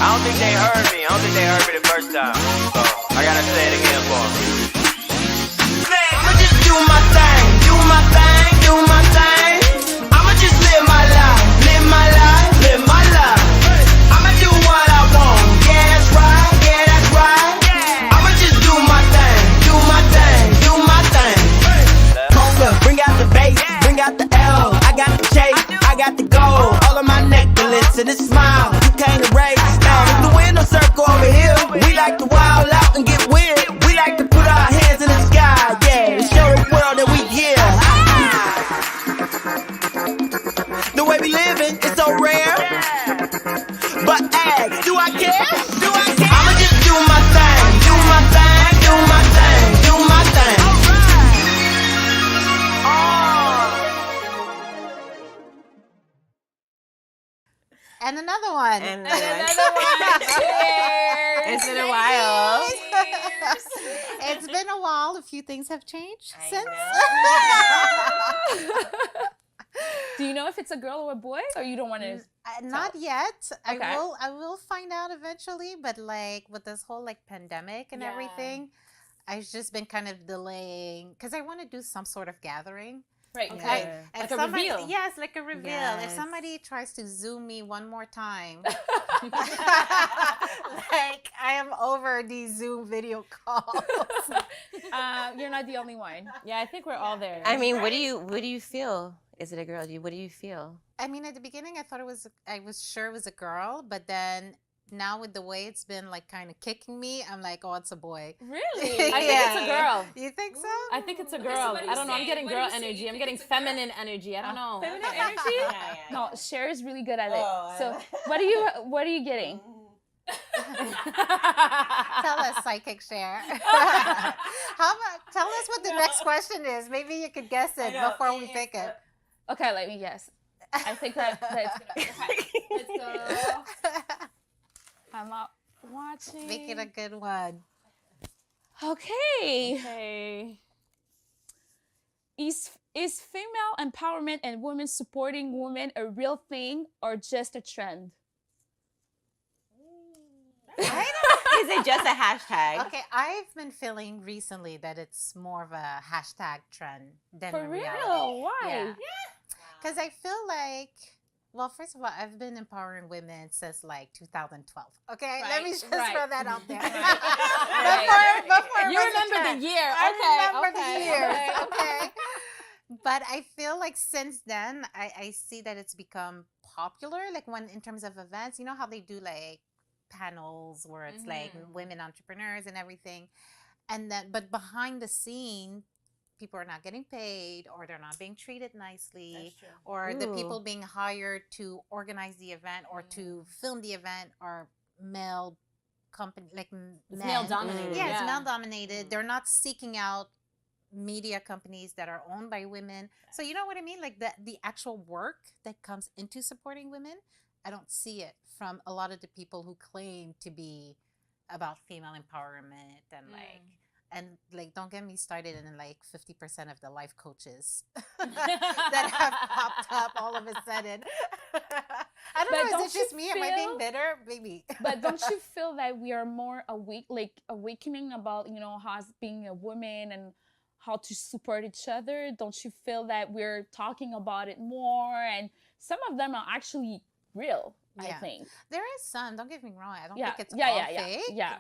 don't think they heard me. I don't think they heard me the first time. So I gotta say it again for them. I'ma just do my thing, do my thing, do my thing. I'ma just live my life, live my life, live my life. I'ma do what I want. Yeah, that's right, yeah, that's right. I'ma just do my thing, do my thing, do my thing. Look, bring out the bass, bring out the L. I got the chase, I got the gold. All of my necklace and a smile. You can't erase. If the window circle over here, we like to wild out and get weird. We like to put our hands in the sky, yeah, and show the world that we here. The way we living is so rare. But ask, do I care? Do I care? I'ma just do my thing, do my thing, do my thing, do my thing. And another one. And another one. Cheers. It's been a while. It's been a while. A few things have changed since. Do you know if it's a girl or a boy, or you don't want to? Not yet. Okay. I will find out eventually. But like with this whole like pandemic and everything, I've just been kind of delaying because I want to do some sort of gathering. Right. Okay. Yeah. If Like a somebody, reveal. yes, like a reveal. Yes. If somebody tries to Zoom me one more time, like I am over these Zoom video calls. You're not the only one. Yeah, I think we're all there. I mean, what do you feel? Is it a girl? What do you feel? I mean, at the beginning, I was sure it was a girl, but then now with the way it's been like kind of kicking me, I'm like, oh, it's a boy. Really? I think it's a girl. You think so? I think it's a girl. I don't know. I'm getting girl energy. I'm getting feminine energy. I don't know. Feminine energy? No, Cher is really good at it. So, what are you getting? Tell us, Psychic Cher. How about tell us what the next question is? Maybe you could guess it before we pick it. Okay, let me guess. I think that's let's go. I'm not watching. Make it a good one. Okay. Is female empowerment and women supporting women a real thing or just a trend? Is it just a hashtag? Okay, I've been feeling recently that it's more of a hashtag trend than For a real? reality. Why? Because I feel like, well, first of all, I've been empowering women since like 2012. Okay, let me just throw that out there. Before You remember the year? I remember the Okay. years. Okay. But I feel like since then, I see that it's become popular. Like when in terms of events, you know how they do like panels where it's like women entrepreneurs and everything, and then but behind the scene, people are not getting paid, or they're not being treated nicely, or the people being hired to organize the event or to film the event are male company, like Male dominated. Yeah, it's male dominated. They're not seeking out media companies that are owned by women. So you know what I mean? Like the actual work that comes into supporting women, I don't see it from a lot of the people who claim to be about female empowerment and like don't get me started in like 50% of the life coaches that have popped up all of a sudden. I don't know, is it just me? Am I being bitter? Maybe. But don't you feel that we are more awakening about, how being a woman and how to support each other? Don't you feel that we're talking about it more? And some of them are actually real, I think. There is some, don't get me wrong. I don't think it's all fake. Yeah.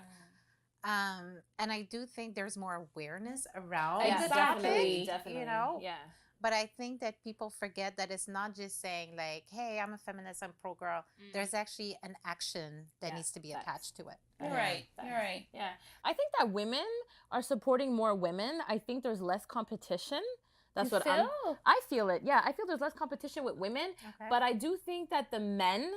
And I do think there's more awareness around Exactly. the topic, Definitely. Yeah. But I think that people forget that it's not just saying like, hey, I'm a feminist, I'm pro-girl. There's actually an action that needs to be attached to it. You're right. You're right. Yeah. I think that women are supporting more women. I think there's less competition. That's what I feel it. Yeah, I feel there's less competition with women. Okay. But I do think that the men,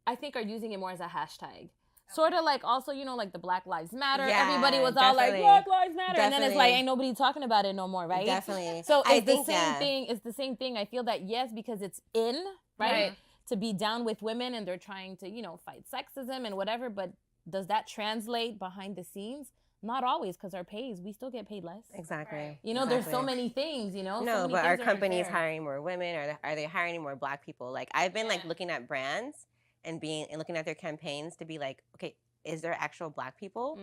I think, are using it more as a hashtag. Sort of like also, like the Black Lives Matter. Yeah, Everybody was all like, definitely. Black Lives Matter. And then it's like, Definitely. ain't nobody talking about it no more, right? Definitely. So I it's the think, same thing. It's the same thing. I feel that, yes, because it's in, right? To be down with women and they're trying to, fight sexism and whatever. But does that translate behind the scenes? Not always, because our pays, we still get paid less. Exactly. There's so many things, No, so many but are things companies unfair. hiring more women? Are they hiring more Black people? Like I've been like looking at brands, and looking at their campaigns to be like, okay, is there actual Black people?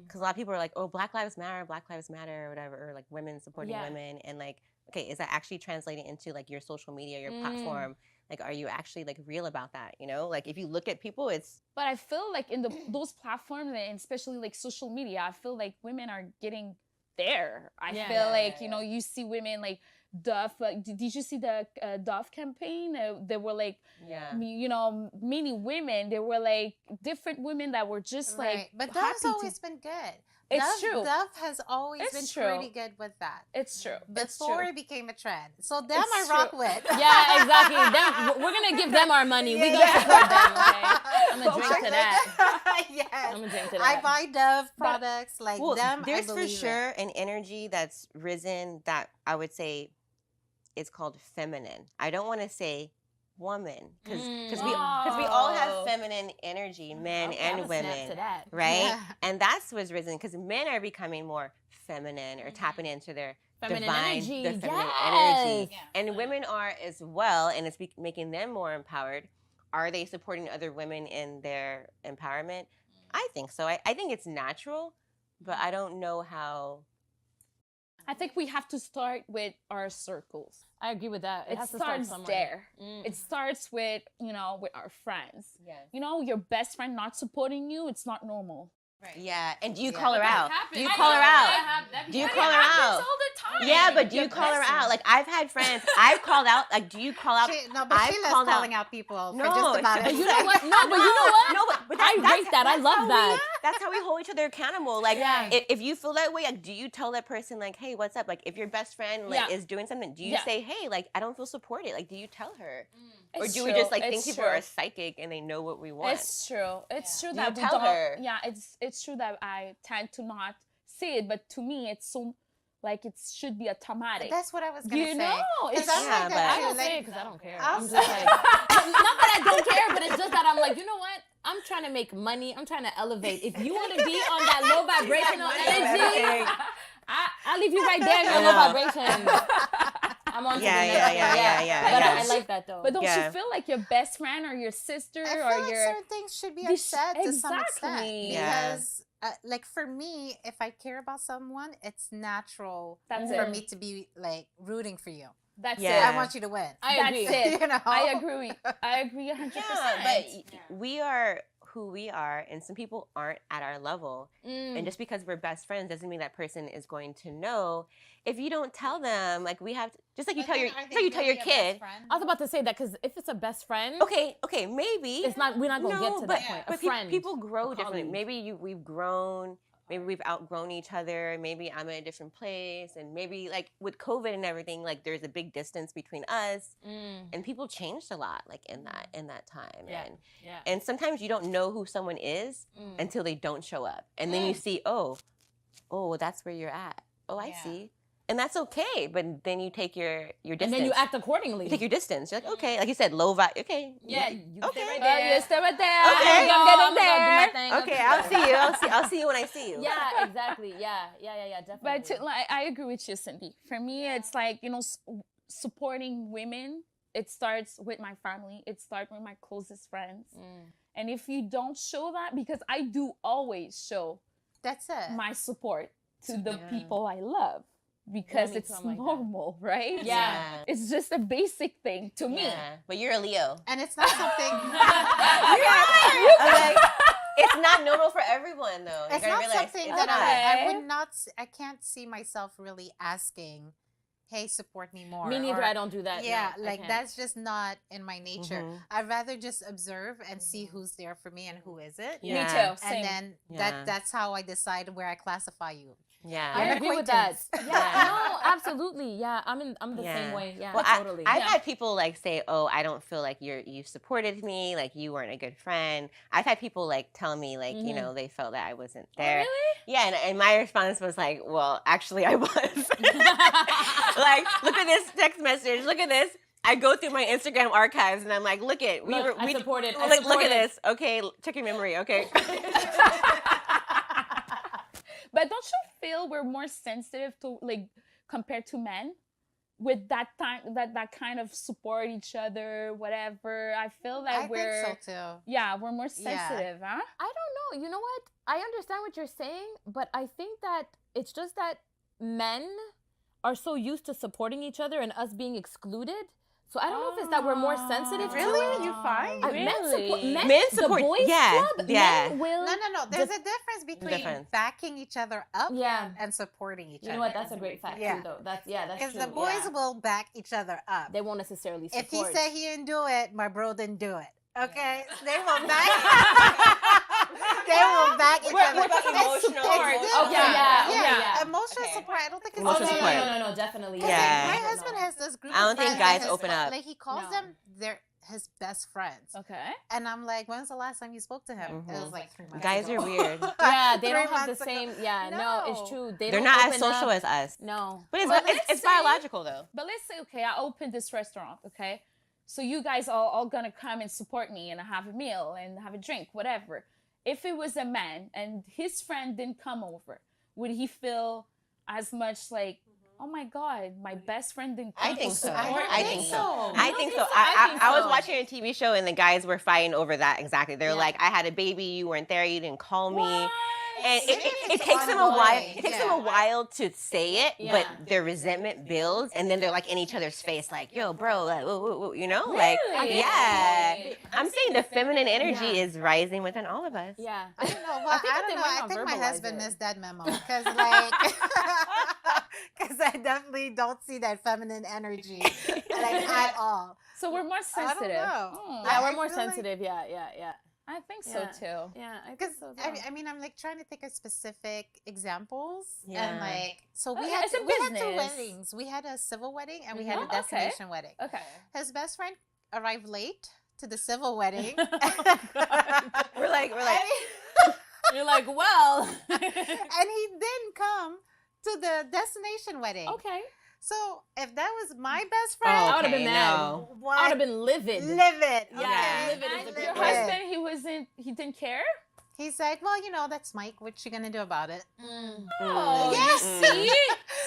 Because a lot of people are like, oh, Black Lives Matter, or whatever, or like women supporting women, and like, okay, is that actually translating into like your social media, your platform? Like, are you actually like real about that? You know, like if you look at people, it's. But I feel like in those platforms, and especially like social media, I feel like women are getting there. I feel like, you know, you see women like Dove. Did you see the Dove campaign? They were like, you know, many women. They were like different women that were just like. But Dove's always been good. It's true. Dove has always been pretty good with that. It's true. Before it became a trend. So them I rock with. Yeah, exactly. We're gonna give them our money. We gonna support them. Okay, I'm gonna drink to that. Yes. I'm gonna drink to that. I buy Dove products like them. There's for sure an energy that's risen that I would say it's called feminine. I don't want to say woman because we all have feminine energy, men and women, right? And that's what's risen because men are becoming more feminine or tapping into their feminine divine, energy. their feminine energy, and women are as well, and it's making them more empowered. Are they supporting other women in their empowerment? I think so. I think it's natural, but I don't know how. I think we have to start with our circles. I agree with that. It starts there. It starts with, you know, with our friends. Yes. You know, your best friend not supporting you, it's not normal. Right. Yeah, and do you call her out? Do you call her out? Do you call her out? all the time. Yeah, but do you call her out? Like I've had friends, I've called out. Like, do you call out? No, but Sheila's calling out people for just about But it. you know what? No, but you know what? No, but I rate that. I love that. That's how we hold each other accountable. Like, if you feel that way, like, do you tell that person, like, hey, what's up? Like, if your best friend like is doing something, do you say, hey, like, I don't feel supported? Like, do you tell her? Or do we just like think people are psychic and they know what we want? It's true. It's true Do that you we tell don't. her? Yeah, it's true that I tend to not say it, but to me, it's so like it should be automatic. That's what I was gonna say. You know, it's I'm like that I too, don't like- say it because I don't care. I'll I'm just say- like, not that I don't care, but it's just that I'm like, you know what? I'm trying to make money. I'm trying to elevate. If you want to be on that low vibrational energy, I'll leave you right there in your low vibration. I'm on to the next one. But I like that though. But don't you feel like your best friend or your sister I feel or like your certain things should be said to some extent Exactly. because, like for me, if I care about someone, it's natural That's for it. me to be like rooting for you. That's Yeah. I want you to win. I agree. That's it. You know? I agree. I agree 100%. But we are who we are, and some people aren't at our level. And just because we're best friends doesn't mean that person is going to know. If you don't tell them, like we have, just like you tell your, kid. I was about to say that because if it's a best friend, Okay, maybe it's not. We're not gonna get to that point. A But friend, people grow differently. colleague. Maybe we've grown. Maybe we've outgrown each other. Maybe I'm in a different place, and maybe like with COVID and everything, like there's a big distance between us, and people changed a lot, like in that time. And sometimes you don't know who someone is until they don't show up, and then you see, oh, well, that's where you're at. Oh, I see. And that's okay, but then you take your distance. and then you act accordingly. You take your distance. You're like, okay, like you said, low vibe. Okay, Yeah, you Okay. stay right Oh, there. you stay right there. Okay. I'm gonna I'm gonna do my thing. okay, I'll see you. I'll see you when I see you. Yeah, exactly. Yeah, definitely. But like, I agree with you, Cindy. For me, it's like, you know, supporting women. It starts with my family. It starts with my closest friends. And if you don't show that, because I do always show That's it. my support to the people I love, because me it's too, I'm like that. normal, right? Yeah. It's just a basic thing to me. Yeah, but you're a Leo. And it's not something. I'm like, it's not normal for everyone, though. You It's gotta not realize something it's that not. I would not. I can't see myself really asking, "Hey, support me more." Me neither. or- I don't do that. Yeah, no, I like can't. that's just not in my nature. Mhm. I'd rather just observe and see who's there for me and who isn't. Yeah. Me too. Same. And then Yeah. that's how I decide where I classify you. Yeah. I An agree with that. acquaintance. Yeah, no, absolutely. Yeah, I'm the Yeah. same way. Yeah, Well, totally. I've had people like say, "Oh, I don't feel like you supported me, like you weren't a good friend." I've had people like tell me like you know they felt that I wasn't there. really? Yeah, and my response was like, "Well, actually, I was." Like, look at this text message. Look at this. I go through my Instagram archives and I'm like, look at Look, I supported. I Look at supported. this. Okay, check your memory. Okay. But don't you feel we're more sensitive to, like, compared to men? with that time, that kind of support each other, whatever. I feel that I we're think so too. yeah, we're more Yeah. sensitive, huh? I don't know. You know what? I understand what you're saying, but I think that it's just that men are so used to supporting each other and us being excluded. So I don't know if it's that we're more sensitive to Really? it. You find? Men support- the boys yeah, club. yeah. Men will. No. There's a difference between Difference. backing each other up Yeah. and supporting each You other. know what? That's a great fact Yeah. too, though. That's Because true. the boys yeah. will back each other up. They won't necessarily support. If he said he didn't do it, my bro didn't do it. Okay, they will back. They will back each other. what about emotional It's- support? Okay, yeah. Emotional Okay. support. I don't think it's Emotional no, the no, same. support. no, definitely. Because Yeah. my husband has this group. I don't of think friends guys that open up. Like he calls No. them his best friends. Okay. And I'm like, when's the last time you spoke to him? It was like 3 months Guys ago. are weird. Yeah, they 3 don't have the months ago. same. Yeah, no, it's No. true. They're don't not as open social up. as us. No. But Well, let's it's say- biological though. But let's say, okay, I opened this restaurant, okay? So you guys are all gonna come and support me and have a meal and have a drink, whatever. If it was a man and his friend didn't come over, would he feel as much like, oh my God, my best friend didn't come I think to so. support I me? think so. You I don't think think so. so? I think I was so. watching a TV show and the guys were fighting over that exactly. They're Yeah. like, I had a baby, you weren't there, you didn't call me. What? And it It's takes them a while. ongoing. It takes them a while to say it, Yeah. but their resentment builds, and then they're like in each other's face, like, "Yo, bro, like, woo, you know, like, Really? yeah." Okay. I'm saying the feminine energy Yeah. is rising within all of us. Yeah. I don't know. Well, I think that I they don't know. might I not think my verbalize husband it. missed that memo because, like, because I definitely don't see that feminine energy like at all. So we're more I don't sensitive. know. Hmm. Yeah, I we're more feel like- sensitive. Yeah. I think Yeah. so too. Yeah, I think Because so. I mean, I'm like trying to think of specific examples, and Yeah. like, so we Okay, had it's a we had two business. weddings. We had a civil wedding and we had a Mhm. Okay. destination wedding. Okay. His best friend arrived late to the civil wedding. We're like, You're like, well. and he didn't come to the destination wedding. Okay. So if that was my best friend, I would've been okay, mad. no. what? I would have been livid. Live it. Yeah, okay? live it is a good Your word. husband, he didn't care? He's like, well, you know, that's Mike. What you gonna do about it? Oh, Yes. you see?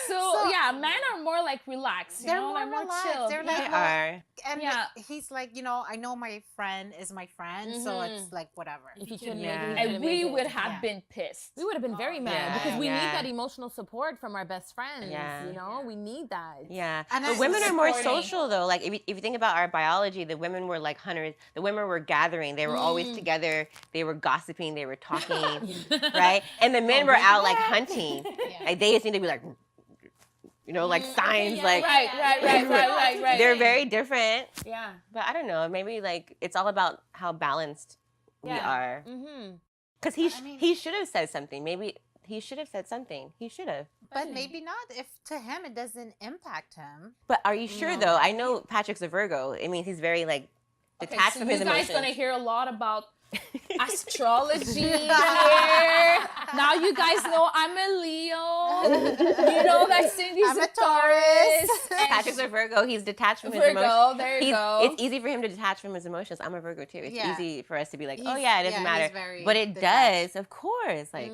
So, So- yeah, men are more like relaxed. You They're know? more They're more relaxed. chill. They're They like, are. And Yeah. he's like, you know, I know my friend is my friend, so it's like whatever. If you couldn't Yeah. make it, you and couldn't we make would it. have Yeah. been pissed. We would have been very mad Yeah, because we yeah. need that emotional support from our best friends. Yeah. You know, we need that. Yeah, And but I- women are more supporting. social though. Like if you think about our biology, the women were like hunters. The women were gathering. They were always together. They were gossiping. They were talking, right? And the men were out like hunting. Like they just need to be like, you know, like signs. yeah, like Right. they're very different. Yeah. But I don't know. Maybe like it's all about how balanced we Yeah. are. Mm-hmm. Because he should have said something. Maybe he should have said something. He should have. But maybe not if to him it doesn't impact him. But are you sure though? I know Patrick's a Virgo. It means he's very like detached so from you his guys emotions. gonna hear a lot about astrology here. Now you guys know I'm a Leo. You know that Cindy's I'm a a Taurus. Taurus. and Patrick's a Virgo. He's detached from his Virgo. emotions. There you go. It's easy for him to detach from his emotions. I'm a Virgo too. It's Yeah. easy for us to be like, oh He's- yeah, it doesn't yeah, he's matter. very But it detached. does, of course. Like,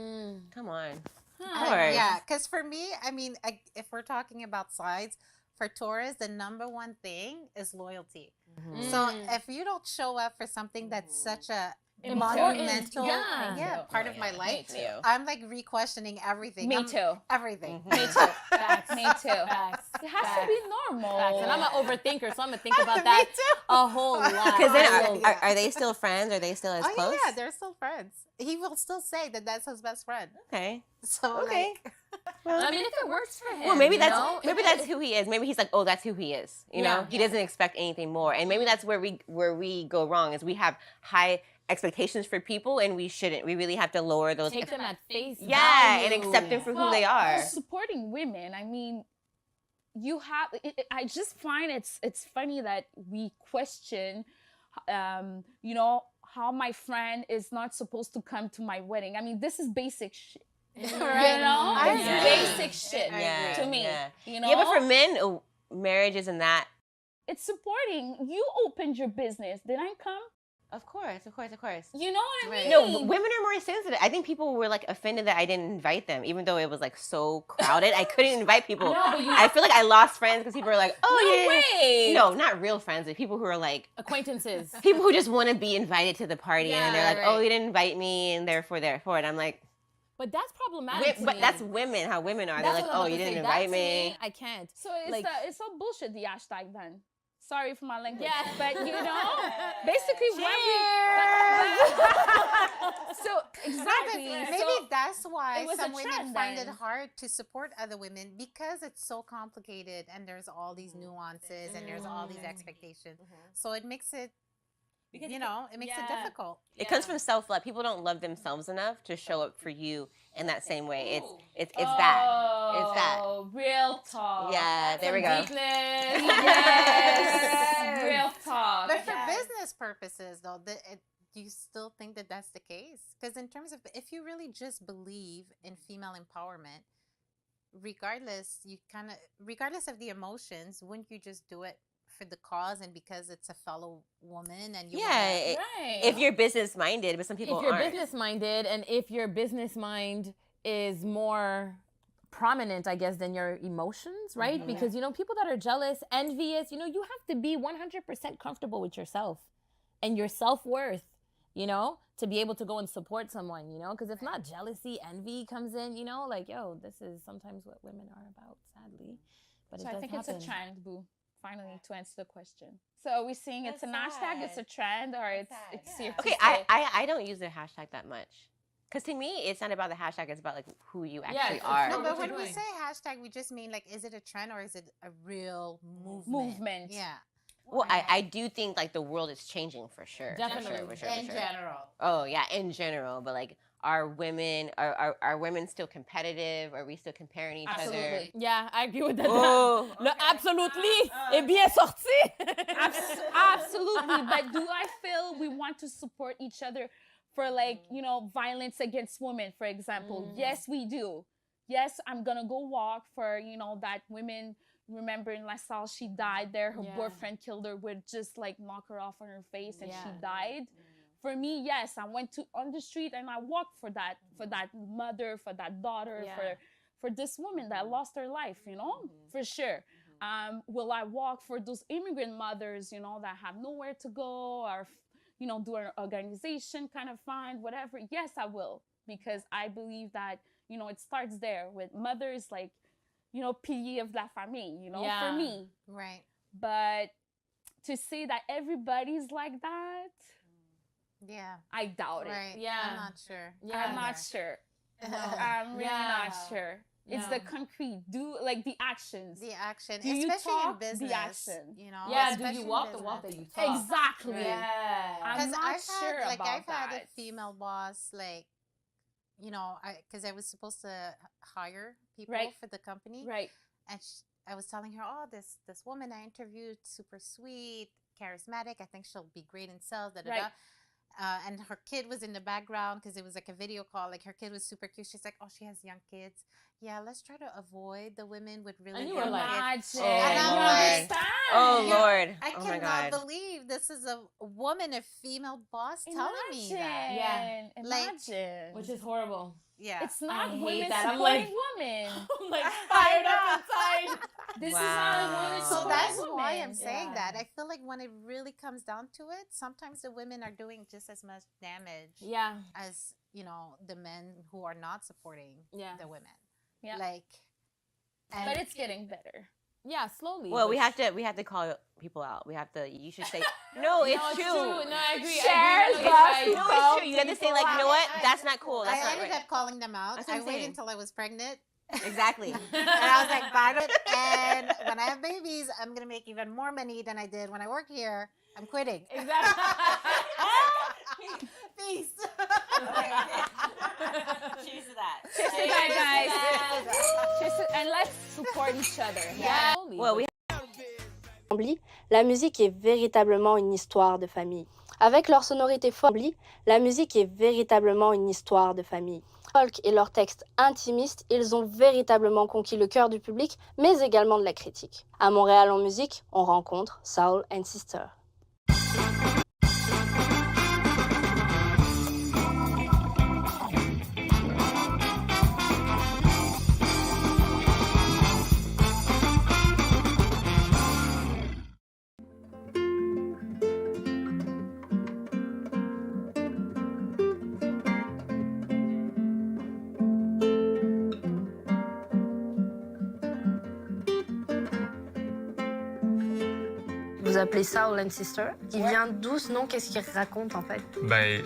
come on. Of course. Yeah, because for me, I mean, if we're talking about sides, for Taurus, the number one thing is loyalty. So if you don't show up for something that's such a Important. monumental Yeah. part of my life, Me too. I'm like re-questioning everything. Me I'm- too. Everything. Me too. Me too. Facts. It has to be normal. Facts. And I'm an overthinker, so I'm gonna think about Me that too. a whole lot. Because then I will- are they still friends? Are they still as Oh close? yeah, they're still friends. He will still say that that's his best friend. Okay. So Okay. like, I mean, if it works for him. Well, maybe you that's know? maybe that's who he is. Maybe he's like, oh, that's who he is. You know, Yeah. he doesn't expect anything more. And maybe that's where we go wrong. Is we have high expectations for people, and we shouldn't. We really have to lower those. Take them at face Yeah, and value. accept them for who they are. Supporting women. I mean, you have. I just find it's funny that we question, you know, how my friend is not supposed to come to my wedding. I mean, this is basic shit. You know, I it's agree. basic shit Yeah, to me. yeah. You know, Yeah, but for men, marriage isn't that. it's supporting. You opened your business. Did I come? Of course. You know what I Right. mean? No, but women are more sensitive. I think people were like offended that I didn't invite them, even though it was like so crowded. I couldn't invite people. No, but you- I feel like I lost friends because people were like, "Oh No yeah." way. No, not real friends, but people who are like Acquaintances. people who just want to be invited to the party, and they're like, Yeah, "Oh, right. you didn't invite me," and therefore, and I'm like, But that's problematic. to but me. that's women. How women are. That's They're like, what I'm "Oh, about you to didn't say. That invite to me." I can't. So Like- it's all bullshit, the hashtag then. Sorry for my language. Yeah. But you know, basically when we so exactly. Maybe So that's why it was some a women trend find it then. hard to support other women because it's so complicated and there's all these nuances and there's all these expectations. So it makes it, you know, it makes it Yeah. difficult. It comes from self-love. People don't love themselves enough to show up for you in that same way. It's that. It's that. Oh, real talk. Yeah, there we go. Deepness. Yes. Real talk. But for business purposes, though, do you still think that that's the case? Because in terms of, if you really just believe in female empowerment, regardless of the emotions, wouldn't you just do it for the cause and because it's a fellow woman and you Yeah, Right. if you're business minded, but some people If you're aren't. business minded, and if your business mind is more prominent, I guess, than your emotions, right? Because, you know, people that are jealous, envious, you know, you have to be 100% comfortable with yourself and your self-worth, you know, to be able to go and support someone, you know, because if not, jealousy, envy comes in, you know, like, yo, this is sometimes what women are about, sadly. But So it I does think happen. it's a trend, boo. Finally, to answer the question. So are we saying it's That's an hashtag, it's a sad. trend, or That's it's sad. here to Okay, stay? I don't use the hashtag that much. Because to me, it's not about the hashtag, it's about like who you actually it's- are. No, what but you're when we doing. say hashtag, we just mean like, is it a trend or is it a real movement? Movement. Yeah. Well, I do think like the world is changing for sure. Definitely. For sure. In general. Oh yeah, in general. But like, are women still competitive? Are we still comparing each Absolutely. Yeah, I agree with that. Oh. Le absolutely est bien sorti. Absolutely. But do I feel we want to support each other for, like, you know, violence against women, for example? Yes, we do. Yes, I'm gonna go walk for, you know, that women. Remember in La Salle, she died there. Her Yeah. boyfriend killed her with just like knock her off on her face, and she Yeah. died. For me, yes, I went on the street and I walked for that mother, for that daughter, Yeah. for this woman that lost her life, you know, for sure. Will I walk for those immigrant mothers, you know, that have nowhere to go, or, you know, do an organization kind of find whatever? Yes, I will, because I believe that, you know, it starts there with mothers, like, you know, pilier of la famille, you know, Yeah. for me. Right. But to say that everybody's like that, Yeah. I doubt it. Right. Yeah. I'm not sure. Yeah. I'm not sure. No. I'm really Yeah. not sure. It's the No. concrete, like the actions. The action, Do you especially talk? in The business. action. You know. Yeah, do especially you in walk the walk that business. you talk? Exactly. Yeah. I'm Because not sure I've about had a that. female boss, like, you know, because I was supposed to hire people Right. for the company, Right. and I was telling her, oh, this woman I interviewed, super sweet, charismatic. I think she'll be great in sales. Da, da, Right. da. And her kid was in the background because it was like a video call. Like her kid was super cute. She's like, oh, she has young kids. Yeah, let's try to avoid the women with really And you young were like, kids. Imagine. Oh, And I'm you like, understand? Oh Lord. I Oh my cannot God. believe this is a woman, a female boss telling me that. Yeah. Like, Imagine. Which is horrible. Yeah. It's not hate women that. I'm supporting like- women. I'm like fired up inside. This is not a women Wow. So supporting that's women. why I'm saying Yeah. that. I feel like when it really comes down to it, sometimes the women are doing just as much damage Yeah. as, you know, the men who are not supporting Yeah. the women. Yeah. Like, and But it's getting better. Yeah, slowly. Well, we but- have to call people out. We have to. You should say no. It's No, true. No, I agree. Shares I agree. love No, it's true. You have to say like, you know what? That's not cool. That's I not ended right. up calling them out. That's what I I'm waited saying. until I was pregnant. Exactly. And I was like, bye. And when I have babies, I'm going to make even more money than I did when I work here. I'm quitting. Exactly. Peace. Cheers to that. Cheers to that, guys. Cheers to- and let's support each other. Yeah. Well, we La musique est véritablement une histoire de famille. Avec leur sonorité forte, la musique est véritablement une histoire de famille. Folk et leurs textes intimistes, ils ont véritablement conquis le cœur du public, mais également de la critique. À Montréal en musique, on rencontre Soul and Sister. vous appelez Soul and Sister. Il vient d'où ce nom? Qu'est-ce qu'il raconte en fait? Ben,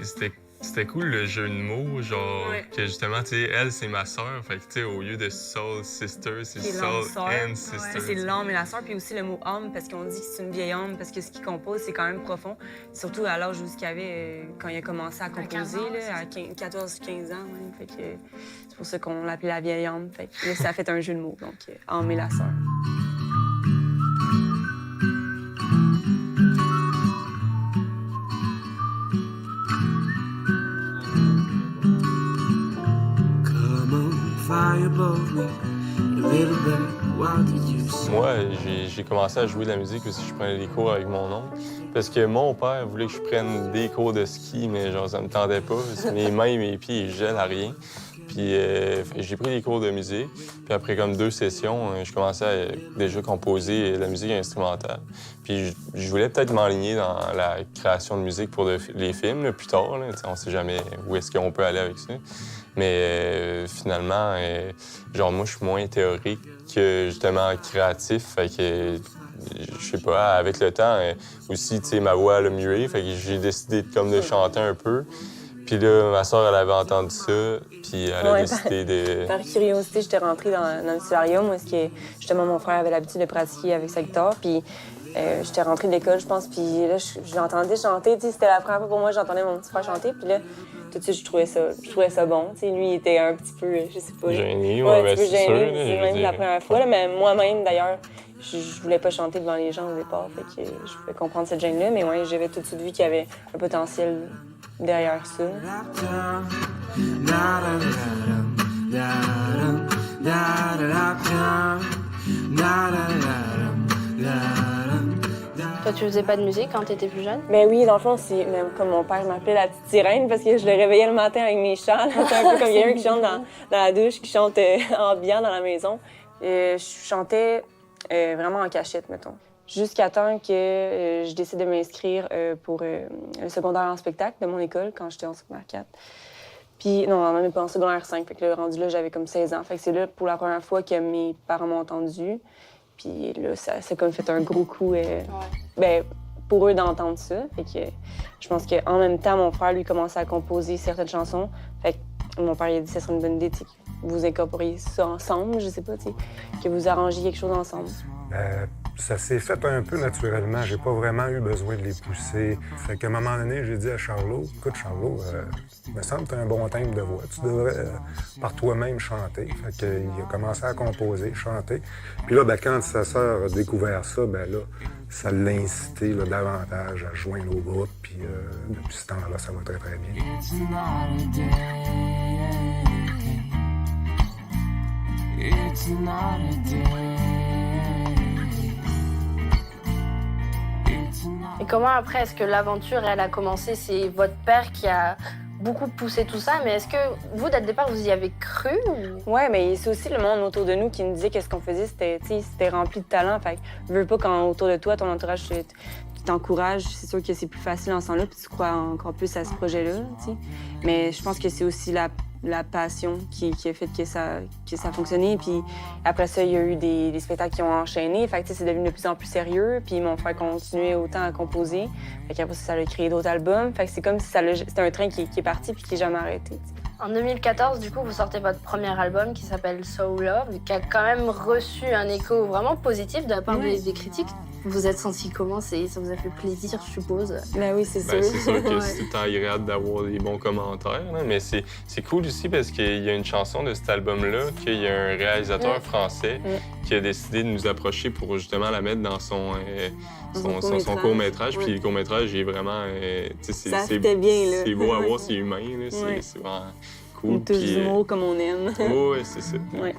c'était cool le jeu de mots, genre, que justement, tu sais, elle, c'est ma sœur. Fait que, tu sais, au lieu de Soul Sister, c'est Soul and Sister. C'est l'âme et la sœur, puis aussi le mot âme, parce qu'on dit que c'est une vieille âme, parce que ce qu'il compose, c'est quand même profond. Surtout à l'âge où il avait, quand il a commencé à composer, là, à 14-15 ans. Même. Fait que c'est pour ça qu'on l'appelait la vieille âme. Fait que là, ça a fait un jeu de mots, donc âme et la sœur. Moi, j'ai commencé à jouer de la musique aussi. Je prenais des cours avec mon oncle. Parce que mon père voulait que je prenne des cours de ski, mais genre, ça me tentait pas. Mes mains et mes pieds, ils gèlent à rien. Puis j'ai pris des cours de musique. Puis après comme 2 sessions, je commençais à déjà composer de la musique instrumentale. Puis je voulais peut-être m'enligner dans la création de musique pour les films là, plus tard. Là. On sait jamais où est-ce qu'on peut aller avec ça. Mais finalement, genre moi, je suis moins théorique que justement créatif. Fait que je sais pas, avec le temps, aussi, tu sais, ma voix elle a mué. Fait que j'ai décidé de chanter un peu. Puis là, ma soeur, elle avait entendu ça, puis elle a décidé de... Par curiosité, j'étais rentrée dans le solarium où justement mon frère avait l'habitude de pratiquer avec sa guitare. Puis j'étais rentrée de l'école, je pense, puis là, je l'entendais chanter. C'était la première fois pour moi que j'entendais mon petit frère chanter. Puis là, tout de suite, je trouvais ça bon. T'sais, lui, il était un petit peu, je sais pas... Gêné, un mais petit peu c'est sûr. gêné, c'est même la première fois. Là, mais moi-même, d'ailleurs, je voulais pas chanter devant les gens au départ. Fait que je pouvais comprendre cette gêne-là. Mais ouais, j'avais tout de suite vu qu'il y avait un potentiel derrière ça. Toi, tu faisais pas de musique quand t'étais plus jeune? Ben oui, dans le fond, c'est même comme mon père m'appelait la petite sirène parce que je le réveillais le matin avec mes chants. C'est un peu comme quelqu'un qui chante dans la douche, qui chante ambiant dans la maison. Je chantais vraiment en cachette, mettons. Jusqu'à temps que je décide de m'inscrire pour le secondaire en spectacle de mon école quand j'étais en secondaire 4. Puis, non, même pas en secondaire 5. Fait que là, rendu là, j'avais comme 16 ans. Fait que c'est là, pour la première fois, que mes parents m'ont entendu. Puis là, ça a comme fait un gros coup, ben, pour eux d'entendre ça. Fait que je pense qu'en même temps, mon frère, lui, commençait à composer certaines chansons. Fait que mon père, il a dit que ce serait une bonne idée, que vous incorporiez ça ensemble, je sais pas, que vous arrangiez quelque chose ensemble. Ça s'est fait un peu naturellement. J'ai pas vraiment eu besoin de les pousser. Fait qu'à un moment donné, j'ai dit à Charlot, « Écoute, Charlot, il me semble que tu as un bon timbre de voix. Tu devrais par toi-même chanter. » Fait qu'il a commencé à composer, chanter. Puis là, ben, quand sa sœur a découvert ça, ben là, ça l'a incité là, davantage à joindre au groupe. Puis depuis ce temps-là, ça va très, très bien. Et comment après, est-ce que l'aventure, elle a commencé? C'est votre père qui a beaucoup poussé tout ça, mais est-ce que vous, dès le départ, vous y avez cru? Ou... Ouais, mais c'est aussi le monde autour de nous qui nous disait que ce qu'on faisait, c'était rempli de talent. Fait que veux pas quand autour de toi, ton entourage t'encourage, c'est sûr que c'est plus facile en ce temps-là, puis tu crois encore plus à ce projet-là, t'sais. Mais je pense que c'est aussi la passion qui a fait que ça a fonctionné. Puis après ça, il y a eu des spectacles qui ont enchaîné. Fait que c'est devenu de plus en plus sérieux. Puis mon frère continuait autant à composer. Fait qu'après ça a créé d'autres albums. Fait que c'est comme si c'était un train qui est parti puis qui n'est jamais arrêté. T'sais. En 2014, du coup, vous sortez votre premier album qui s'appelle So Love, qui a quand même reçu un écho vraiment positif de la part des critiques. Vous vous êtes senti comment? Ça vous a fait plaisir, je suppose? Ben oui, c'est sûr. Ben, c'est sûr que c'est tout le temps agréable d'avoir des bons commentaires, là, mais c'est cool aussi parce qu'il y a une chanson de cet album-là, qu'il y a un réalisateur français qui a décidé de nous approcher pour justement la mettre dans son court-métrage. Puis le court-métrage est vraiment... c'est bien, là. C'est beau à voir, c'est humain, là, c'est vraiment cool. On touche du mot comme on aime. Oui, c'est ça. Ouais.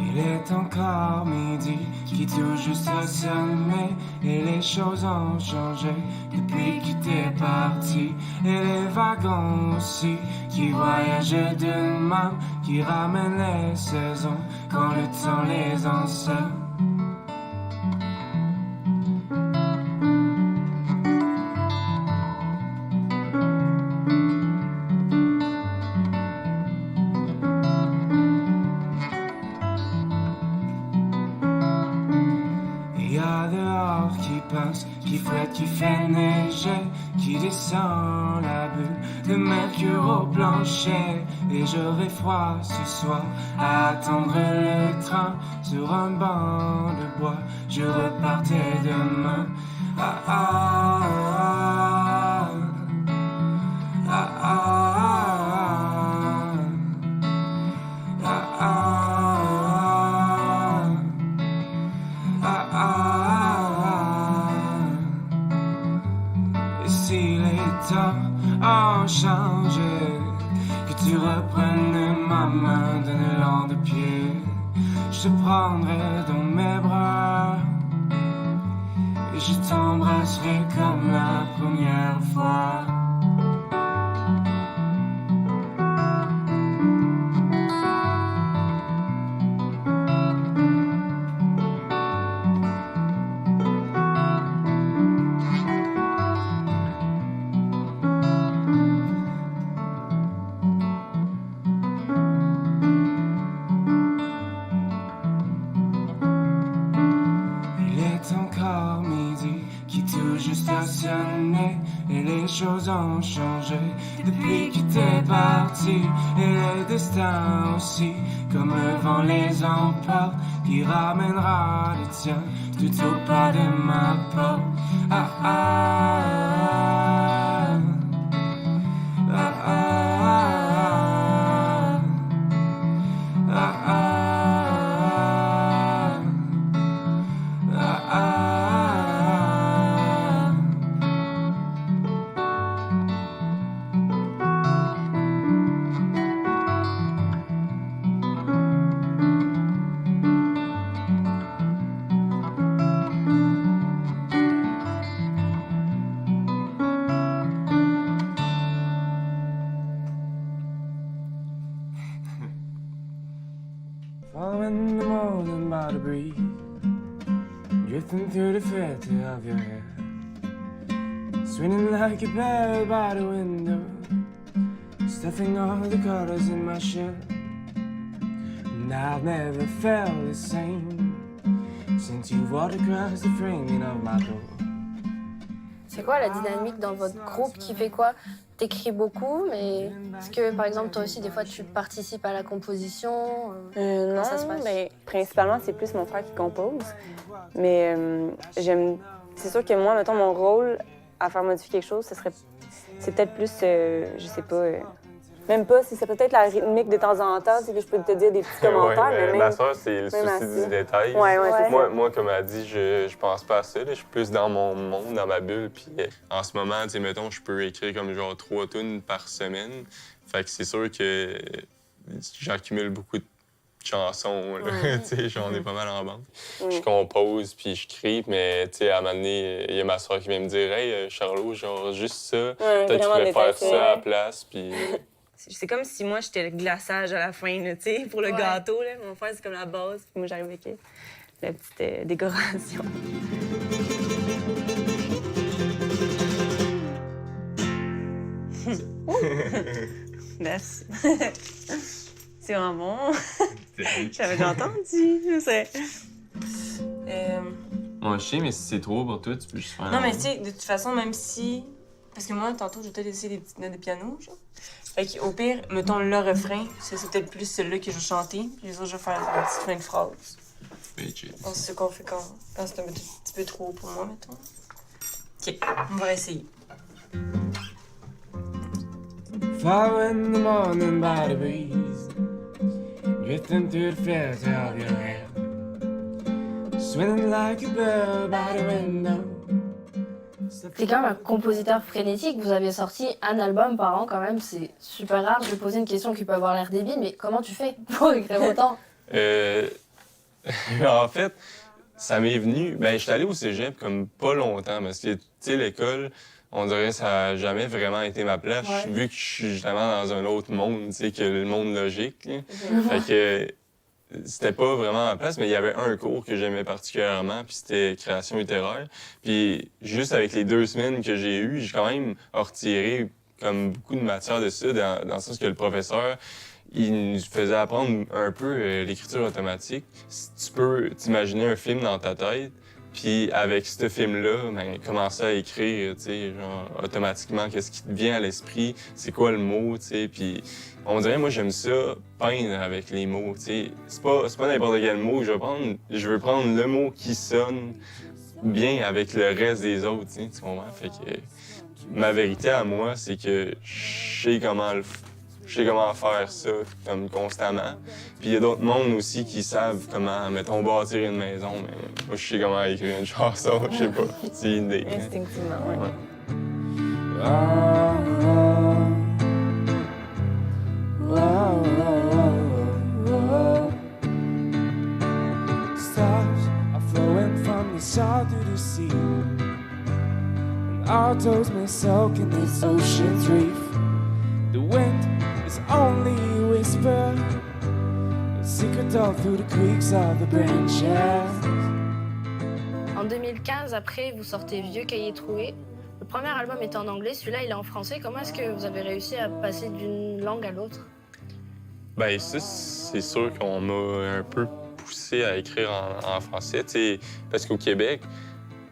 Il est sonné et les choses ont changé depuis que t'es parti. Et les wagons aussi qui voyagent de même, qui ramènent les saisons quand le temps les enseigne. Qui fouette, qui fait neiger, qui descend la bulle de mercure au plancher. Et j'aurai froid ce soir à attendre le train sur un banc de bois. Je repartais demain. Ah ah ah ah ah ah ah ah ah ah. Si les temps ont changé, que tu reprennes ma main d'un élan de pied, je te prendrai dans mes bras et je t'embrasserai comme la première fois. Et les choses ont changé depuis que t'es parti. Et le destin aussi, comme le vent les emporte, qui ramènera le tien tout au pas de ma porte. Ah ah ah ah ah ah ah ah ah ah. Following the morning by the breeze, drifting through the filter of your hair, swinging like a bird by the window, stuffing all the colors in my shirt. And I've never felt the same since you walked across the framing of my door. C'est quoi la dynamique dans votre groupe qui fait quoi? T'écris beaucoup, mais est-ce que, par exemple, toi aussi, des fois, tu participes à la composition? Non, ça se passe? mais principalement, c'est plus mon frère qui compose. Mais j'aime... C'est sûr que moi, mettons, mon rôle à faire modifier quelque chose, c'est peut-être plus, je sais pas... Même pas, si c'est peut-être la rythmique de temps en temps, c'est que je peux te dire des petits commentaires, mais même... Ma soeur, c'est le souci du détail. Ouais, c'est ça. Moi, comme elle dit, je pense pas à ça. Là. Je suis plus dans mon monde, dans ma bulle. Puis en ce moment, tu sais, mettons, je peux écrire comme genre 3 tunes par semaine. Fait que c'est sûr que j'accumule beaucoup de chansons. Là. Tu sais, j'en ai pas mal en bande. Je compose, puis je crie, mais tu sais, à un moment donné, il y a ma soeur qui vient me dire « Hey, Charlot, genre juste ça, peut-être que tu pourrais faire ça à la place. » Puis... C'est comme si moi, j'étais le glaçage à la fin, tu sais, pour le gâteau. Là. Mon frère, c'est comme la base. Puis moi, j'arrive avec la petite décoration. Merci. C'est vraiment bon. J'avais déjà entendu, je sais. Moi, je sais, mais si c'est trop pour toi, tu peux juste faire... Non, mais tu sais, de toute façon, même si... Parce que moi, tantôt, j'ai peut-être essayé des petites notes de piano, genre. Fait qu'au pire, mettons le refrain, c'est peut-être plus celui-là que je vais chanter, puis les autres, je vais faire une petite fin de phrase. C'est ce qu'on fait quand c'est un petit peu trop pour moi, mettons. OK, on va essayer. Following the morning by the breeze, drifting through the filter of your hair, swinging like a bird by the window. T'es quand même un compositeur frénétique, vous avez sorti un album par an quand même, c'est super rare. Je vais poser une question qui peut avoir l'air débile, mais comment tu fais pour écrire autant? En fait, ça m'est venu... Ben, j'étais allé au cégep comme pas longtemps, parce que, tu sais, l'école, on dirait que ça a jamais vraiment été ma place, vu que je suis justement dans un autre monde, tu sais, que le monde logique, là. Fait que c'était pas vraiment ma place, mais il y avait un cours que j'aimais particulièrement, puis c'était création littéraire. Puis juste avec les 2 semaines que j'ai eues, j'ai quand même retiré comme beaucoup de matière de ça, dans le sens que le professeur, il nous faisait apprendre un peu l'écriture automatique. Si tu peux t'imaginer un film dans ta tête, puis avec ce film-là, ben, commencer à écrire, tu sais, genre, automatiquement, qu'est-ce qui te vient à l'esprit, c'est quoi le mot, tu sais, puis on dirait, moi, j'aime ça, peindre avec les mots, tu sais. C'est pas n'importe quel mot, je veux prendre le mot qui sonne bien avec le reste des autres, tu sais, tu comprends? Fait que ma vérité à moi, c'est que je sais comment faire ça, comme constamment. Puis il y a d'autres mondes aussi qui savent comment, mettons, bâtir une maison, mais moi, je sais comment écrire une chanson, je sais pas. C'est une idée. Instinctivement, ouais. Stars are flowing from the south to the sea, and our toes may soak in this ocean's reef. The wind is only a whisper, a secret all through the creaks of the branches. En 2015, après, vous sortez Vieux Cahier Troué. Le premier album est en anglais, celui-là, il est en français. Comment est-ce que vous avez réussi à passer d'une langue à l'autre? Ben ça, c'est sûr qu'on m'a un peu poussé à écrire en français, tu sais, parce qu'au Québec,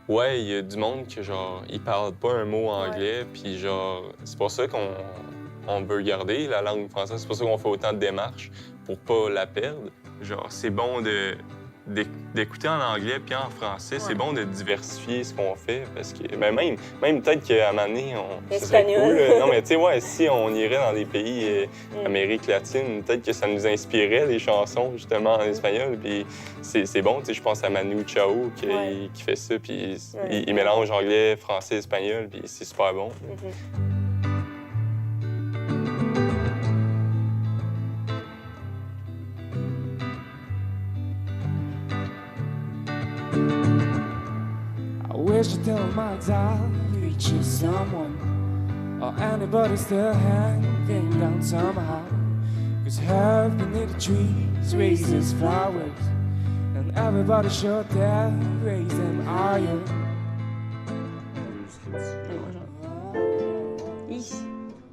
ouais, il y a du monde que, genre, ils parlent pas un mot anglais, puis genre, c'est pour ça qu'on veut garder la langue française, c'est pour ça qu'on fait autant de démarches pour pas la perdre. Genre, c'est bon d'écouter en anglais puis en français, c'est bon de diversifier ce qu'on fait, parce que ben même peut-être qu'à un moment donné, ça serait cool. Non, mais tu sais, ouais, si on irait dans des pays d'Amérique latine, peut-être que ça nous inspirait des chansons, justement, en espagnol, puis c'est bon, tu sais, je pense à Manu Chao qui fait ça, puis il mélange anglais, français, espagnol, puis c'est super bon. I wish to tell my dial reaches someone, or anybody still hanging down somehow. Cause heaven beneath the trees raises flowers, and everybody should dare raise them higher.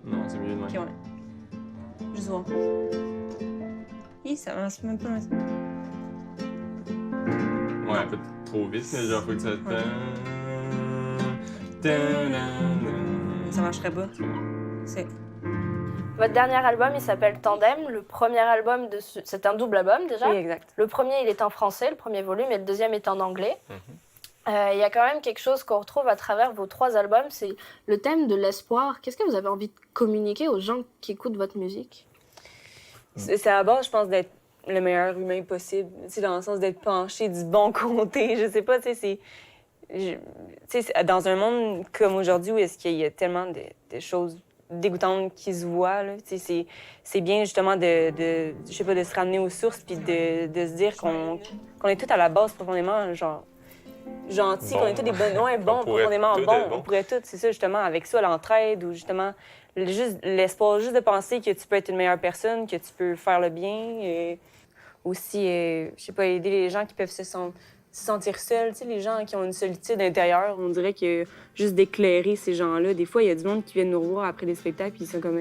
Non, c'est mieux de même. Ok, ouais. Juste voir. Ça avance même pas. Ouais, un peu trop vite, mais genre, faut que ça... Ça marcherait pas. C'est... Votre dernier album, il s'appelle Tandem. Le premier album, c'est un double album déjà. Oui, exact. Le premier, il est en français, le premier volume, et le deuxième est en anglais. Il y a quand même quelque chose qu'on retrouve à travers vos 3 albums, c'est le thème de l'espoir. Qu'est-ce que vous avez envie de communiquer aux gens qui écoutent votre musique? C'est à la base, je pense, d'être le meilleur humain possible. Tu sais, dans le sens d'être penché du bon côté. Je sais pas, tu sais, c'est dans un monde comme aujourd'hui où est-ce qu'il y a tellement de choses dégoûtantes qui se voient, là, tu sais, c'est bien justement je sais pas, de se ramener aux sources puis de se dire qu'on est tous à la base profondément, genre, gentils, qu'on est tous des bons, profondément bons. On pourrait tous, c'est ça, justement, avec ça, l'entraide ou justement, juste l'espoir, juste de penser que tu peux être une meilleure personne, que tu peux faire le bien. Et aussi, je sais pas, aider les gens qui peuvent se sentir seuls, tu sais, les gens qui ont une solitude intérieure. On dirait que juste d'éclairer ces gens-là. Des fois, il y a du monde qui viennent nous revoir après des spectacles, puis ils sont comme,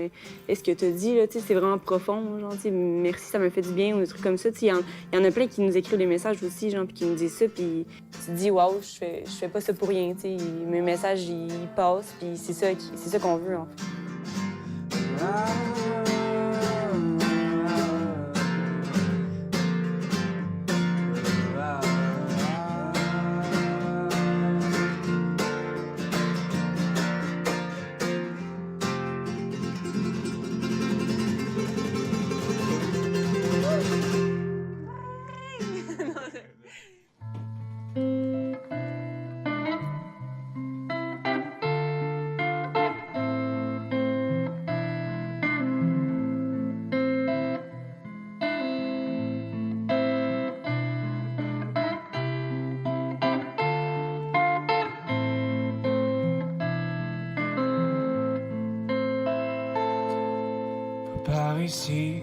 est-ce que tu as dit, là, tu sais, c'est vraiment profond, genre, tu sais, merci, ça m'a fait du bien, ou des trucs comme ça. Tu sais, il y en a plein qui nous écrivent des messages aussi, genre, puis qui nous disent ça, puis tu te dis, waouh, je fais pas ça pour rien, tu sais. Mes messages, ils passent, puis c'est ça qu'on veut, en fait. par ici.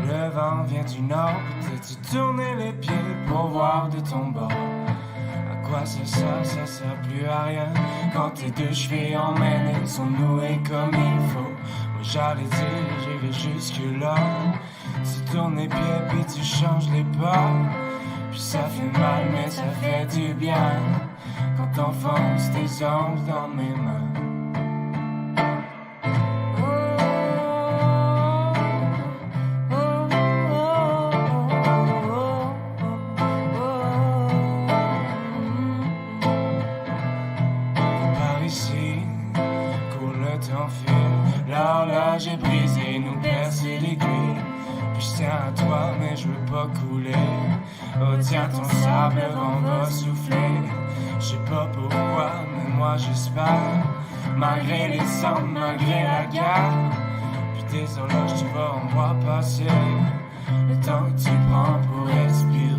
Le vent vient du nord, peut-être tourner les pieds pour voir de ton bord. À quoi ça sert plus à rien. Quand tes deux chevilles emmêlées sont nouées comme il faut. Moi j'allais dire, j'irai jusque là. Tu tournes les pieds puis tu changes les pas. Puis ça fait mal mais ça fait du bien. Quand t'enfonces tes ongles dans mes mains. J'ai brisé, nous percé l'aiguille. Puis je tiens à toi, mais je veux pas couler. Oh tiens, ton sable, le vent va souffler. Je sais pas pourquoi, mais moi j'espère. Malgré les cendres, malgré la guerre. Puis tes horloges, tu vas en voir passer. Le temps que tu prends pour respirer.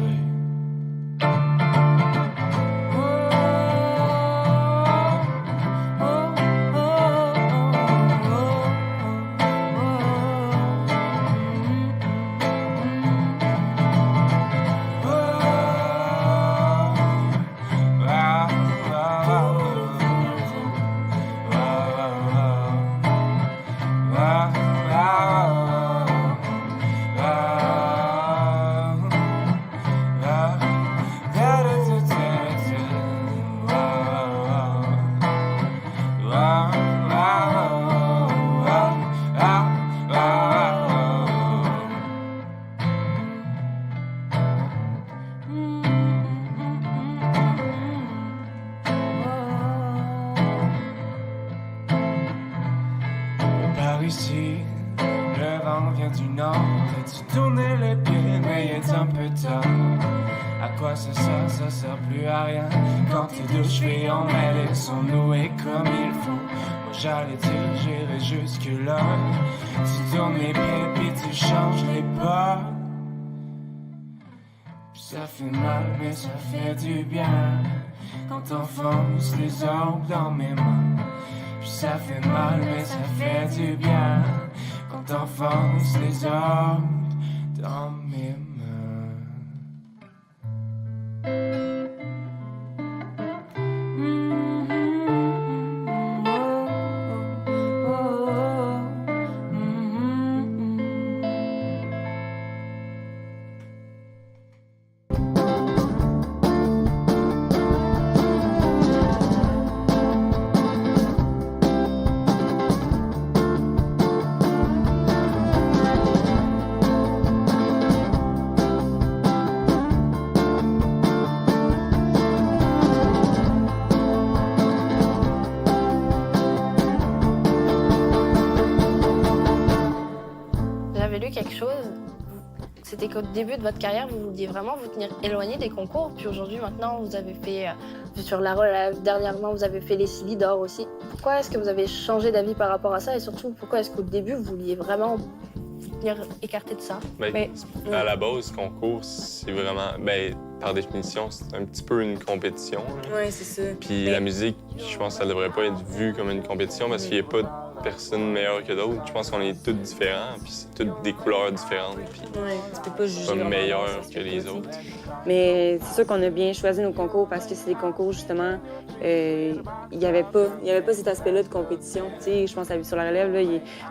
Ici, le vent vient du nord. T'as-tu tourné les pieds, mais il est un peu tard. À quoi ça sert plus à rien. Quand tes deux chevilles emmêlées sont nouées comme il faut. Moi j'allais dire, j'irai jusque là. Tu tournes les pieds, puis tu changes les pas. Puis ça fait mal, mais ça fait du bien. Quand t'enfonces les ongles dans mes mains. Puis ça fait mal, mais ça fait du bien. Quand t'enfonces les ongles dans mes mains. Quelque chose, c'était qu'au début de votre carrière, vous vouliez vraiment vous tenir éloigné des concours. Puis aujourd'hui, maintenant, vous avez fait, sur la relève, dernièrement, vous avez fait les Silly d'or aussi. Pourquoi est-ce que vous avez changé d'avis par rapport à ça? Et surtout, pourquoi est-ce qu'au début, vous vouliez vraiment vous tenir écarté de ça? À la base, concours, c'est vraiment... par définition, c'est un petit peu une compétition. Oui, c'est ça. Puis la musique, je pense que ça devrait pas être vu comme une compétition parce qu'il n'y a pas de personne meilleure que d'autres. Je pense qu'on est tous différents, puis c'est toutes des couleurs différentes, puis tu peux pas juger pas meilleurs que les autres. Mais c'est sûr qu'on a bien choisi nos concours parce que c'est des concours, justement, il y avait pas cet aspect-là de compétition. Tu sais, je pense à Sur la relève, là,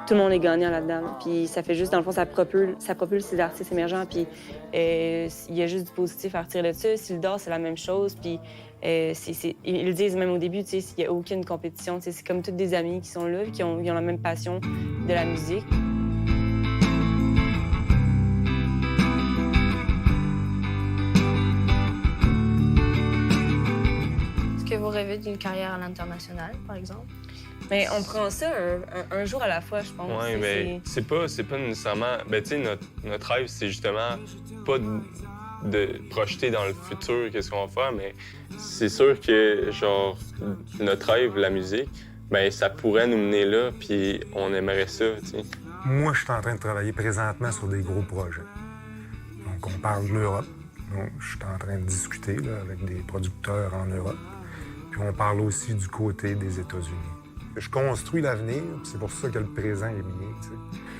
tout le monde est gagnant là-dedans. Puis ça fait juste, dans le fond, ça propulse ces artistes émergents, puis il y a juste du positif à retirer de ça. Silly d'or, c'est la même chose, puis ils le disent même au début, tu sais, il n'y a aucune compétition. Tu sais, c'est comme tous des amis qui sont là, qui ont la même passion de la musique. Est-ce que vous rêvez d'une carrière à l'international, par exemple? Mais on prend ça un jour à la fois, je pense. Oui, mais c'est pas nécessairement... tu sais, notre rêve, c'est justement pas de projeter dans le futur qu'est-ce qu'on va faire, mais c'est sûr que, genre, notre rêve, la musique, ça pourrait nous mener là, puis on aimerait ça, tu sais. Moi, je suis en train de travailler présentement sur des gros projets. Donc, on parle de l'Europe. Donc, je suis en train de discuter là, avec des producteurs en Europe. Puis on parle aussi du côté des États-Unis. Je construis l'avenir, puis c'est pour ça que le présent est mien, tu sais.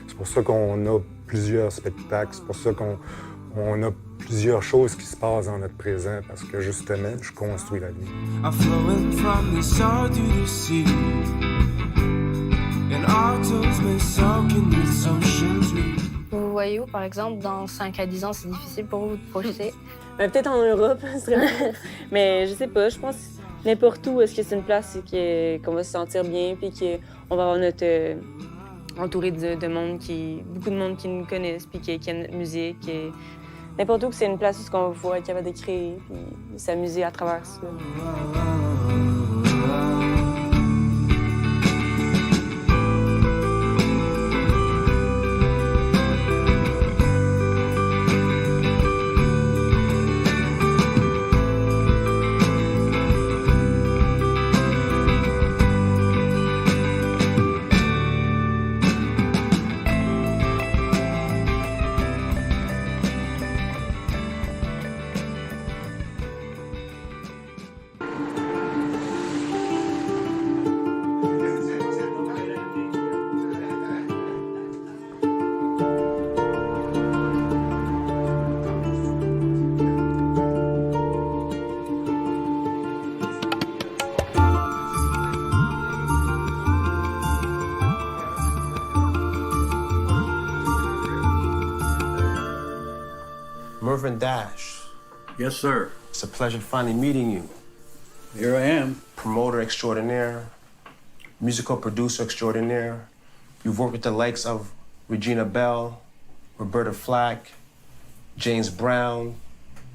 C'est pour ça qu'on a plusieurs spectacles, c'est pour ça qu'on a plusieurs choses qui se passent dans notre présent, parce que justement, je construis l'avenir. are flowing from the shore to the sea. And autos may soak in this ocean's reef. Vous vous voyez où, par exemple, dans 5 à 10 ans, c'est difficile pour vous de projeter? Peut-être en Europe, mais je sais pas, je pense n'importe où, est-ce que c'est une place qu'on va se sentir bien, puis qu'on va avoir notre... entouré de monde beaucoup de monde qui nous connaissent, puis qui aime notre musique. Et n'importe où que c'est une place où on va pouvoir être capable de créer, puis s'amuser à travers ça. Mervyn Dash, Yes, sir. it's a pleasure finally meeting you. Here I am. Promoter extraordinaire, musical producer extraordinaire. You've worked with the likes of Regina Bell, Roberta Flack, James Brown,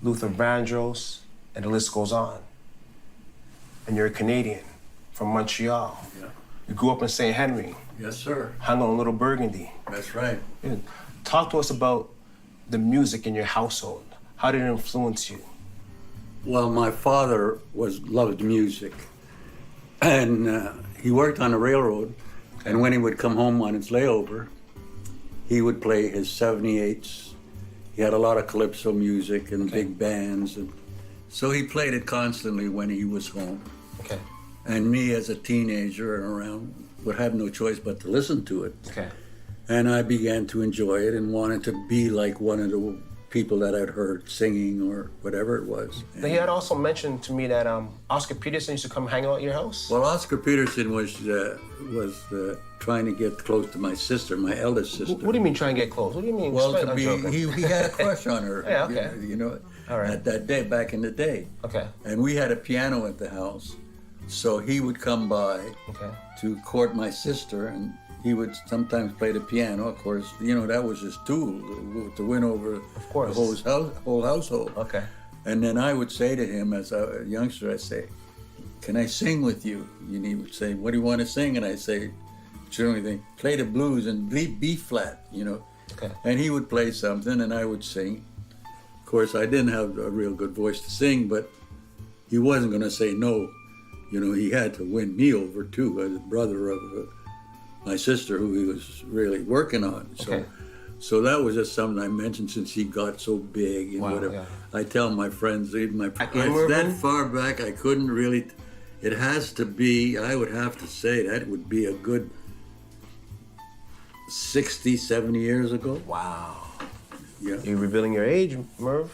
Luther Vandross, and the list goes on. And you're a Canadian from Montreal. Yeah. You grew up in St. Henry, Yes, sir. hung on Little Burgundy. That's right. Yeah. Talk to us about the music in your household. How did it influence you? Well, my father loved music, and he worked on the railroad. And when he would come home on his layover, he would play his 78s. He had a lot of calypso music and big bands, and so he played it constantly when he was home. Okay. And me, as a teenager and around, would have no choice but to listen to it. Okay. And I began to enjoy it and wanted to be like one of the people that I'd heard singing or whatever it was. He had also mentioned to me that Oscar Peterson used to come hang out at your house. Well, Oscar Peterson was trying to get close to my sister, my eldest sister. What do you mean trying to get close? What do you mean? Well, Explain- to I'm be, joking. he had a crush on her. Yeah, okay. You know, All right. at that day, back in the day. Okay. And we had a piano at the house, so he would come by Okay. to court my sister, and he would sometimes play the piano. Of course, you know, that was his tool to win over course. the whole household. Okay. And then I would say to him, as a youngster, I'd say, "Can I sing with you?" And he would say, "What do you want to sing?" And I'd say, generally think, "Play the blues and B flat," you know. Okay. And he would play something, and I would sing. Of course, I didn't have a real good voice to sing, but he wasn't going to say no. You know, he had to win me over too, as a brother of my sister, who he was really working on. Okay. So that was just something I mentioned since he got so big and Wow, whatever. yeah. I tell my friends, even my remember- that far back, I couldn't really. It has to be. I would have to say that would be a good 60, 70 years ago. Wow. Yeah. You're revealing your age, Merv.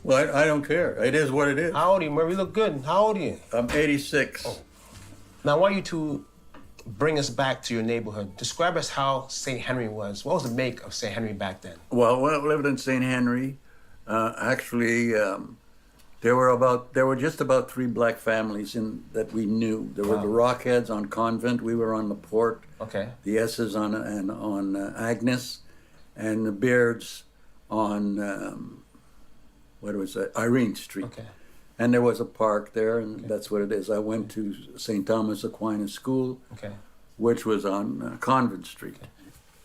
Well, I don't care. It is what it is. How old are you, Merv? You look good. How old are you? I'm 86. Now, I want you to bring us back to your neighborhood. Describe us how St. Henry was. What was the make of St. Henry back then? Well, when I lived in St. Henry, actually, there were just about 3 black families that we knew. There were the Rockheads on Convent. We were on LaPorte. Okay. The S's on Agnes, and the Beards on what was that? Irene Street. Okay. And there was a park there, and that's what it is. I went to St. Thomas Aquinas School, Okay. which was on Convent Street.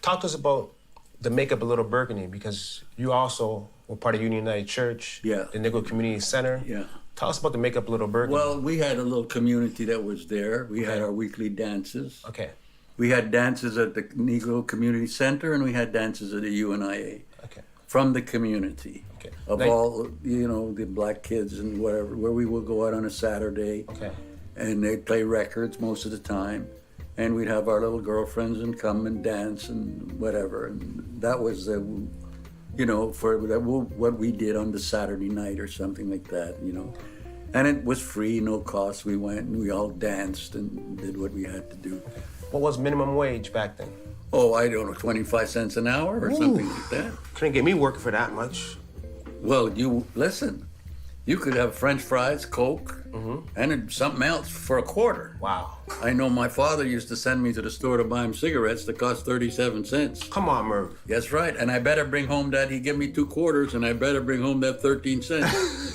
Talk to us about the makeup of Little Burgundy, because you also were part of Union United Church, Yeah. the Negro Community Center. Yeah. Tell us about the makeup of Little Burgundy. Well, we had a little community that was there. We had our weekly dances. Okay. We had dances at the Negro Community Center, and we had dances at the UNIA. Okay. From the community. Okay. Of Now- all, you know, the black kids and whatever, where we would go out on a Saturday. Okay. And they'd play records most of the time. and we'd have our little girlfriends and come and dance and whatever. And that was, for what we did on the Saturday night or something like that, And it was free, no cost. We went and we all danced and did what we had to do. What was minimum wage back then? Oh, I don't know, 25 cents an hour or something like that. Couldn't get me working for that much. Well, listen, you could have French fries, Coke, and something else for a quarter. Wow. I know my father used to send me to the store to buy him cigarettes that cost 37 cents. Come on, Merv. That's right. And I better bring home that, he give me 2 quarters, and I better bring home that 13 cents.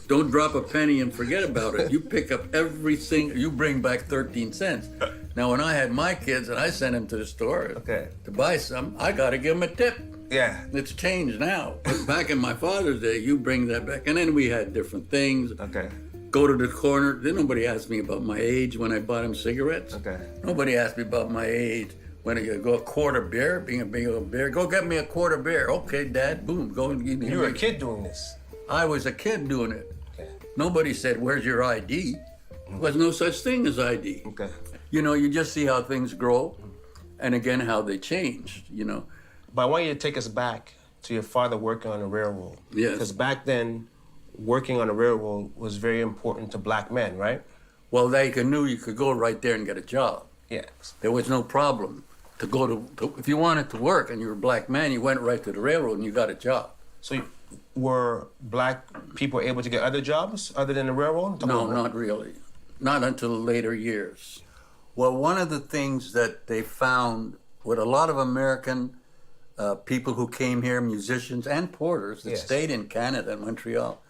Don't drop a penny and forget about it. You pick up everything, you bring back 13 cents. Now, when I had my kids and I sent them to the store to buy some, I got to give them a tip. Yeah. It's changed now. But back in my father's day, you bring that back. And then we had different things. Okay. Go to the corner. Then nobody asked me about my age when I bought him cigarettes. Okay. Nobody asked me about my age when I go a quart of beer, being a big old beer. Go get me a quart of beer. Okay, Dad. Boom. Go and give me. You were a kid doing this. I was a kid doing it. Okay. Nobody said, "Where's your ID?" There was no such thing as ID. Okay. You just see how things grow, and again how they changed. But I want you to take us back to your father working on the railroad. Yes. Because back then, working on the railroad was very important to black men, right? Well, they knew you could go right there and get a job. Yes. There was no problem to go to if you wanted to work and you were a black man, you went right to the railroad and you got a job. So were black people able to get other jobs other than the railroad? No, not really. Not until later years. Well, one of the things that they found with a lot of American people who came here, musicians and porters that stayed in Canada and Montreal,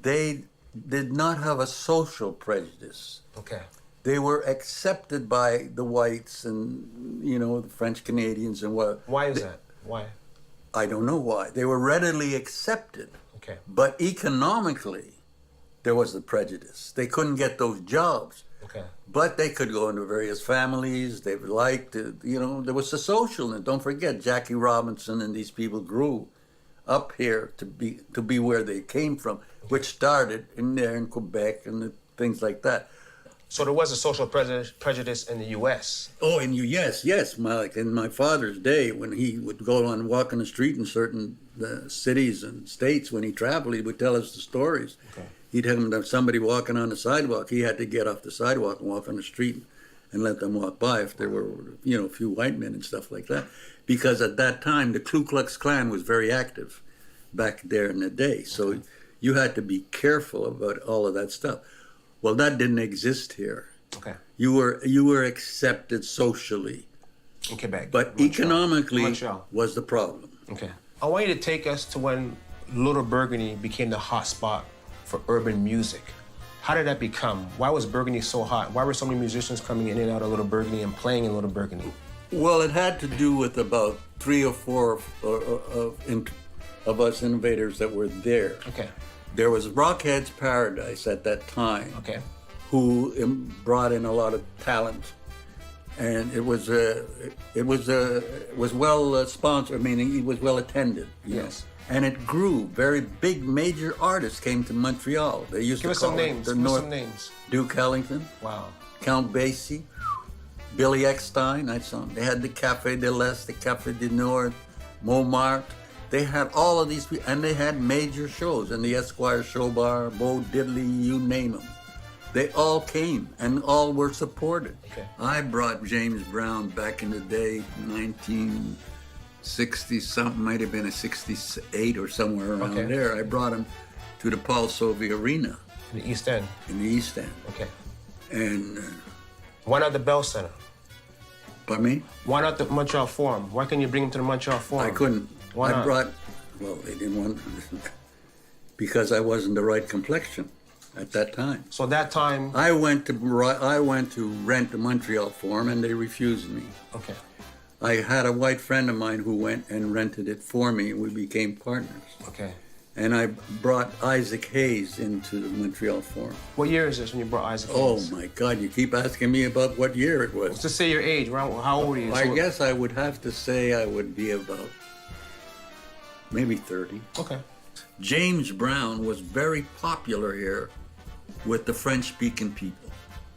they did not have a social prejudice. Okay. They were accepted by the whites and, the French Canadians and what. Why is that? Why? I don't know why. They were readily accepted. Okay. But economically, there was the prejudice. They couldn't get those jobs. Okay. But they could go into various families. They liked, there was a social. And don't forget, Jackie Robinson and these people grew up here to be where they came from, which started in Quebec and things like that. So there was a social prejudice in the U.S. Oh, yes. Like in my father's day, when he would go on walk on the street in certain cities and states, when he traveled, he would tell us the stories. Okay. He'd have somebody walking on the sidewalk. He had to get off the sidewalk and walk on the street and let them walk by if there were, a few white men and stuff like that. Because at that time, the Ku Klux Klan was very active back there in the day. So you had to be careful about all of that stuff. Well, that didn't exist here. Okay. You were accepted socially. In Quebec. But Montreal. economically Montreal. was the problem. Okay. I want you to take us to when Little Burgundy became the hot spot for urban music. How did that become? Why was Burgundy so hot? Why were so many musicians coming in and out of Little Burgundy and playing in Little Burgundy? Well, it had to do with about 3 or 4 of us innovators that were there. Okay. There was Rockhead's Paradise at that time. Okay. Who brought in a lot of talent, and it was well sponsored. Meaning it was well attended. Yes. And it grew. Very big major artists came to Montreal. They used Give to us call some it names. the Give us North. some names. Duke Ellington. Wow. Count Basie. Billy Eckstein. I saw them. They had the Café de l'Est, the Café du Nord, Montmartre. They had all of these people, and they had major shows. And the Esquire Show Bar, Bo Diddley, you name them. They all came, and all were supported. Okay. I brought James Brown back in the day, 1960-something, might have been a 68 or somewhere around there. I brought him to the Paul Sauvy Arena. In the East End? In the East End. Okay. And... why not the Bell Center? Pardon me? Why not the Montreal Forum? Why couldn't you bring him to the Montreal Forum? I couldn't. Why not? Well, they didn't want... because I wasn't the right complexion at that time. So that time... I went to rent the Montreal Forum, and they refused me. Okay. I had a white friend of mine who went and rented it for me, and we became partners. Okay. And I brought Isaac Hayes into the Montreal Forum. What year is this when you brought Isaac Oh, Hayes? my God, you keep asking me about what year it was. Just say your age. How old are you? I guess I would have to say I would be about maybe 30. Okay. James Brown was very popular here with the French-speaking people.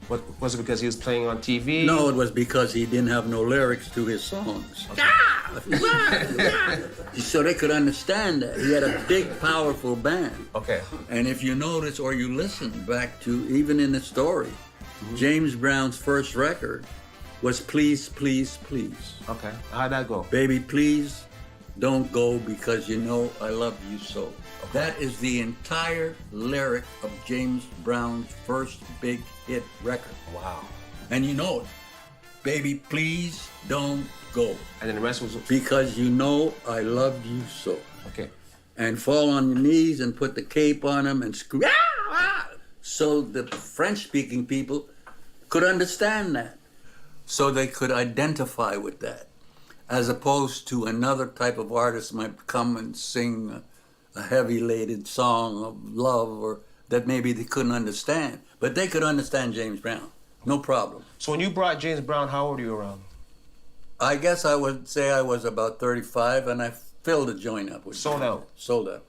What was it because he was playing on TV? No, it was because he didn't have no lyrics to his songs. So they could understand that. He had a big, powerful band. Okay. And if you notice or you listen back to, even in the story, James Brown's first record was Please, Please, Please. Okay. How'd that go? Baby, please don't go because you know I love you so. That is the entire lyric of James Brown's first big hit record. Wow. And you know it. Baby, please don't go. And then the rest was... Because you know I love you so. Okay. And fall on your knees and put the cape on him and scream. So the French-speaking people could understand that. So they could identify with that. As opposed to another type of artist might come and sing a heavy-laden song of love or that maybe they couldn't understand. But they could understand James Brown. No problem. So when you brought James Brown, how old were you around? I guess I would say I was about 35, and I filled the joint up with Sold out. Sold out.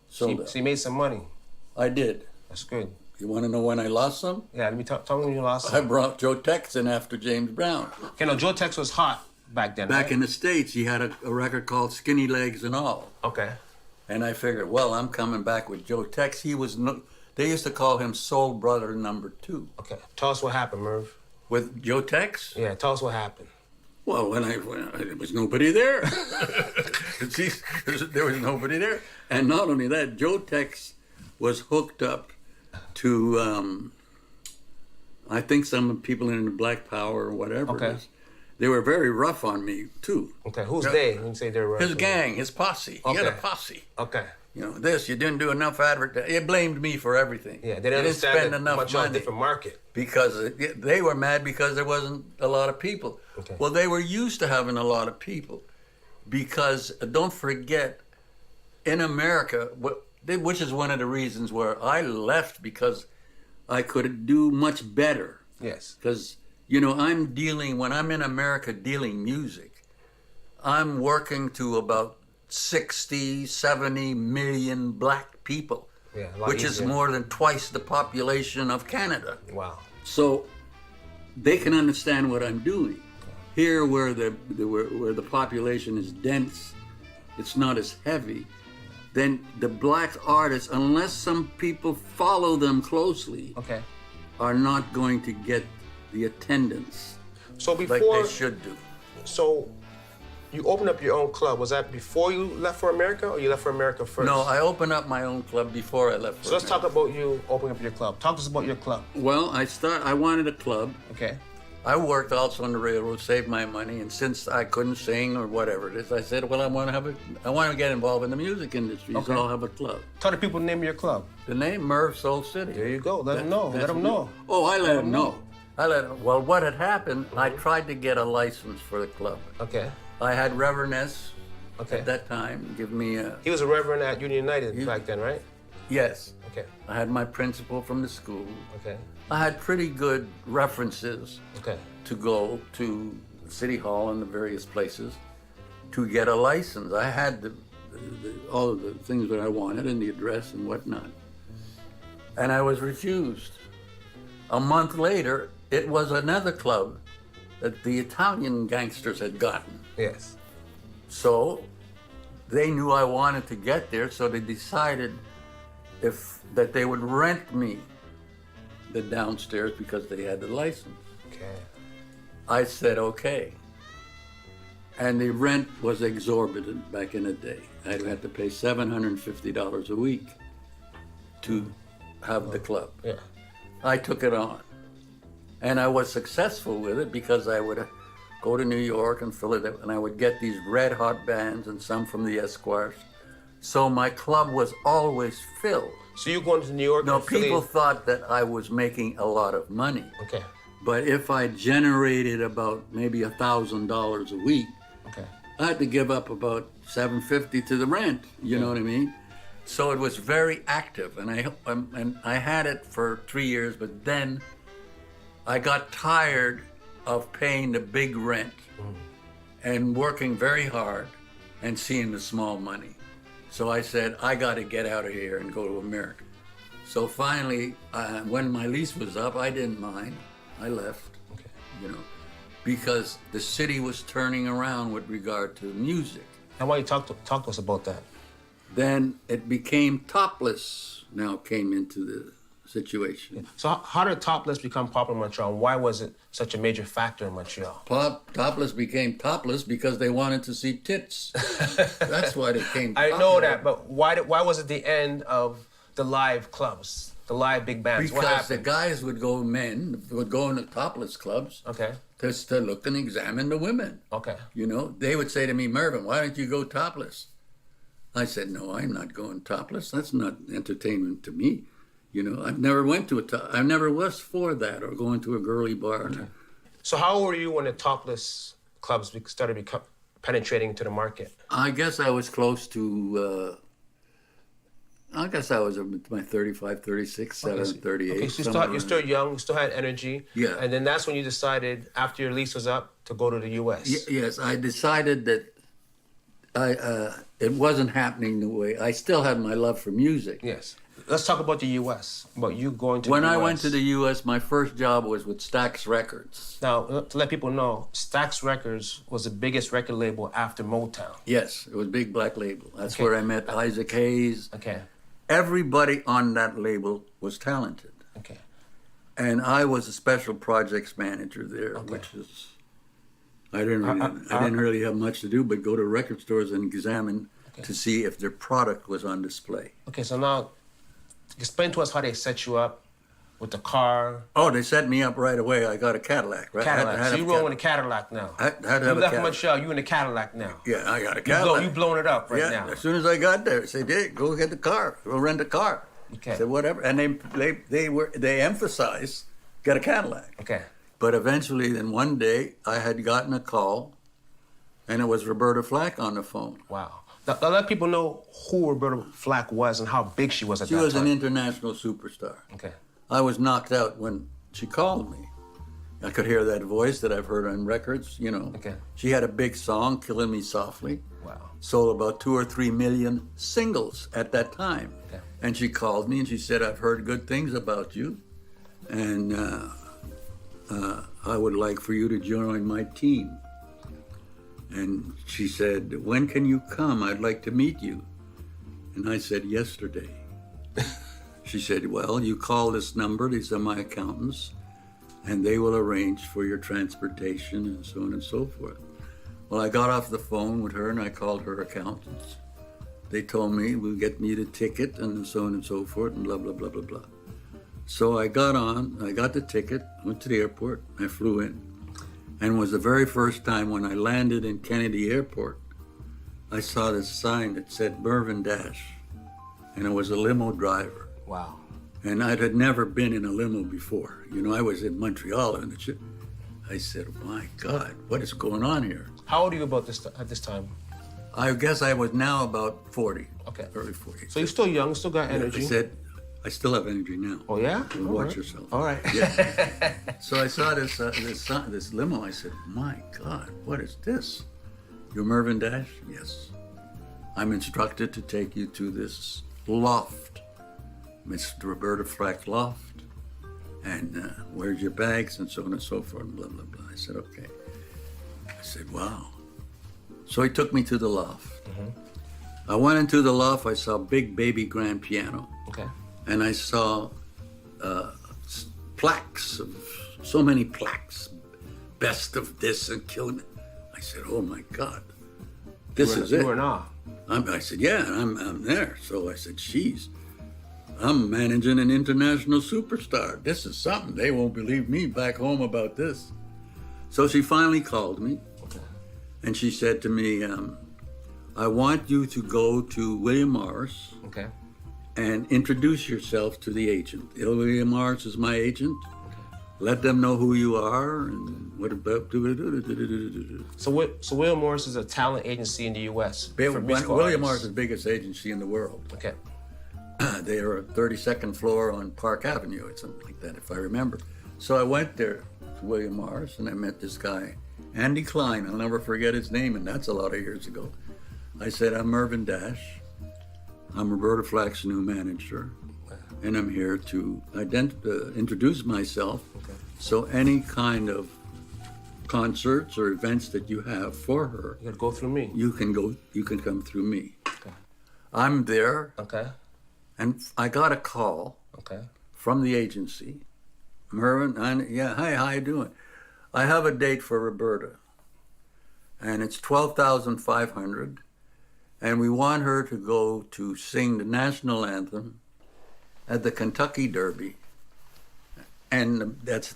Sold out. So you made some money. I did. That's good. You want to know when I lost some? Yeah, let me tell me when you lost I some. brought Joe Tex in after James Brown. Okay, no, Joe Tex was hot back then, Back right? in the States, he had a record called Skinny Legs and All. Okay. And I figured, well, I'm coming back with Joe Tex. He was, they used to call him Soul Brother number 2. Okay. Tell us what happened, Merv. With Joe Tex? Yeah, tell us what happened. Well, when there was nobody there. See, there was nobody there. And not only that, Joe Tex was hooked up to, I think some people in the Black Power or whatever Okay. it is. They were very rough on me, too. Okay, who's they when you say they're rough? His gang, his posse. He had a posse. Okay. You know, you didn't do enough advertising. It blamed me for everything. Yeah, they didn't spend understand enough much on a money. different market. Because they were mad because there wasn't a lot of people. Okay. Well, they were used to having a lot of people. Because, don't forget, in America, which is one of the reasons where I left because I could do much better. Yes. Because, you know, when I'm in America dealing music, I'm working to about 60, 70 million black people, Yeah, a lot which is easier. more than twice the population of Canada. Wow. So they can understand what I'm doing. Here, where the population is dense, it's not as heavy. Then the black artists, unless some people follow them closely, Okay. are not going to get the attendance So before like they should do. So you opened up your own club. Was that before you left for America or you left for America first? No, I opened up my own club before I left. So let's talk about you opening up your club. Talk to us about your club. Well, I wanted a club. Okay. I worked also on the railroad, saved my money, and since I couldn't sing or whatever it is, I said, well, I want to get involved in the music industry, Okay. so I'll have a club. Tell the people the name of your club. The name, Merv Soul City. There you go. Let them know. Let them know. Oh, I let them know. Well, what had happened, I tried to get a license for the club. Okay. I had Reverend S. Okay. At that time give me a... He was a reverend at Union United back then, right? Yes. Okay. I had my principal from the school. Okay. I had pretty good references Okay. to go to City Hall and the various places to get a license. I had all of the things that I wanted and the address and whatnot. And I was refused. A month later, it was another club that the Italian gangsters had gotten. Yes. So they knew I wanted to get there, so they decided that they would rent me the downstairs because they had the license. Okay. I said, okay. And the rent was exorbitant back in the day. I had to pay $750 a week to have the club. Yeah. I took it on. And I was successful with it because I would go to New York and Philadelphia, and I would get these red hot bands and some from the Esquires. So my club was always filled. So you going to New York? No, and Philly? people thought that I was making a lot of money. Okay. But if I generated about maybe $1,000 a week, okay, I had to give up about $750 to the rent. You know what I mean? So it was very active, and I had it for 3 years. But then I got tired of paying the big rent and working very hard and seeing the small money. So I said, I got to get out of here and go to America. So finally, when my lease was up, I didn't mind. I left, you know, because the city was turning around with regard to music. And why you talk to us about that? Then it became Topless now came into the situation. So how did Topless become popular in Montreal? Why was it such a major factor in Montreal? Topless became Topless because they wanted to see tits. That's why it came I popular. know that, but why was it the end of the live clubs, the live big bands? What Because the happened? guys men would go into topless clubs Okay. to look and examine the women. Okay. You know, they would say to me, Mervyn, why don't you go topless? I said, no, I'm not going topless. That's not entertainment to me. You know, I've never went to I never was for that or going to a girly bar. Okay. So how old were you when the topless clubs started penetrating into the market? I guess I was close to, I guess I was at my 35, 36, 38. Okay, so you're still young, you still had energy. Yeah. And then that's when you decided, after your lease was up, to go to the U.S. Yes, I decided that it wasn't happening the way, I still had my love for music. Yes. Let's talk about the U.S., about you going to the U.S. When I went to the U.S., my first job was with Stax Records. Now, to let people know, Stax Records was the biggest record label after Motown. Yes, it was Big Black Label. That's Okay. where I met Isaac Hayes. Okay. Everybody on that label was talented. Okay. And I was a special projects manager there, which is, I didn't really have much to do but go to record stores and examine to see if their product was on display. Okay, so now, explain to us how they set you up with the car. Oh, they set me up right away. I got a Cadillac, right? Cadillac. So you're rolling with a Cadillac now. I had to You have a left Cadillac. Montreal, you in a Cadillac now. Yeah, I got a Cadillac. You blowing it up right now. As soon as I got there, they said, "Hey, go get the car. Go rent a car." Okay. I said, "Whatever." And they emphasized, "Get a Cadillac." Okay. But eventually, then one day, I had gotten a call, and it was Roberta Flack on the phone. Wow. Now let people know who Roberta Flack was and how big she was at that She time. was an international superstar. Okay. I was knocked out when she called me. I could hear that voice that I've heard on records, you know. Okay. She had a big song, Killing Me Softly. Wow. Sold about 2 or 3 million singles at that time. Okay. And she called me and she said, "I've heard good things about you. And I would like for you to join my team." And she said, "When can you come? I'd like to meet you." And I said, "Yesterday." She said, "Well, you call this number, these are my accountants, and they will arrange for your transportation and so on and so forth." Well, I got off the phone with her and I called her accountants. They told me, "We'll get me the ticket and so on and so forth and blah, blah, blah, blah, blah." So I got the ticket, went to the airport, I flew in. And it was the very first time when I landed in Kennedy Airport, I saw this sign that said Mervyn Dash, and it was a limo driver. Wow. And I had never been in a limo before. You know, I was in Montreal, and I said, "My God, what is going on here?" How old are you at this time? I guess I was now about 40. Okay. Early 40s. So you're still young, still got energy. I said, I still have energy now. Oh, yeah? So watch yourself. All right. Yeah. So I saw this limo. I said, "My God, what is this? You're Mervyn Dash?" "Yes. I'm instructed to take you to this loft, Miss Roberta Flack loft, and where's your bags and so on and so forth and blah, blah, blah." I said, "Okay." I said, "Wow." So he took me to the loft. I went into the loft. I saw a big baby grand piano. Okay. And I saw plaques, so many plaques, best of this and killing it. I said, "Oh my God, this is it." You were in awe. I said, "Yeah, I'm there." So I said, "Geez, I'm managing an international superstar. This is something. They won't believe me back home about this." So she finally called me, and she said to me, "I want you to go to William Morris." Okay. And introduce yourself to the agent. William Morris is my agent. Let them know who you are and what about. So William Morris is a talent agency in the U.S. for musical William artists. Morris is the biggest agency in the world. Okay. They are 32nd floor on Park Avenue or something like that, if I remember. So I went there to William Morris and I met this guy, Andy Klein. I'll never forget his name, and that's a lot of years ago. I said, "I'm Mervyn Dash. I'm Roberta Flack's new manager. and I'm here to introduce myself. Okay. So any kind of concerts or events that you have for her, You gotta go through me. you can come through me. Okay. I'm there, Okay. and I got a call Okay. from the agency. Mervyn, hi, how you doing? I have a date for Roberta, and it's 12,500, and we want her to go to sing the national anthem at the Kentucky Derby, and that's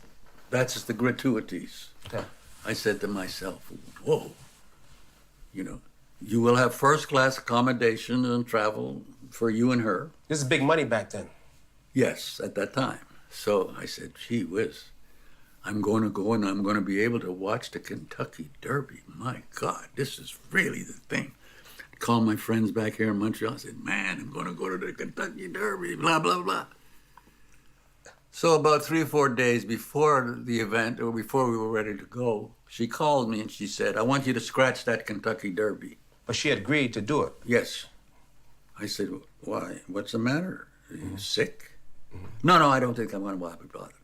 the gratuities. Okay. I said to myself, whoa, you will have first-class accommodation and travel for you and her. This is big money back then. Yes, at that time. So I said, gee whiz, I'm going to go and I'm going to be able to watch the Kentucky Derby. My God, this is really the thing. I called my friends back here in Montreal. I said, man, I'm going to go to the Kentucky Derby, blah, blah, blah. So about 3 or 4 days before the event, or before we were ready to go, she called me and she said, I want you to scratch that Kentucky Derby. But she had agreed to do it. Yes. I said, why? What's the matter? Are you sick? No, I don't think I'm going to be bothered.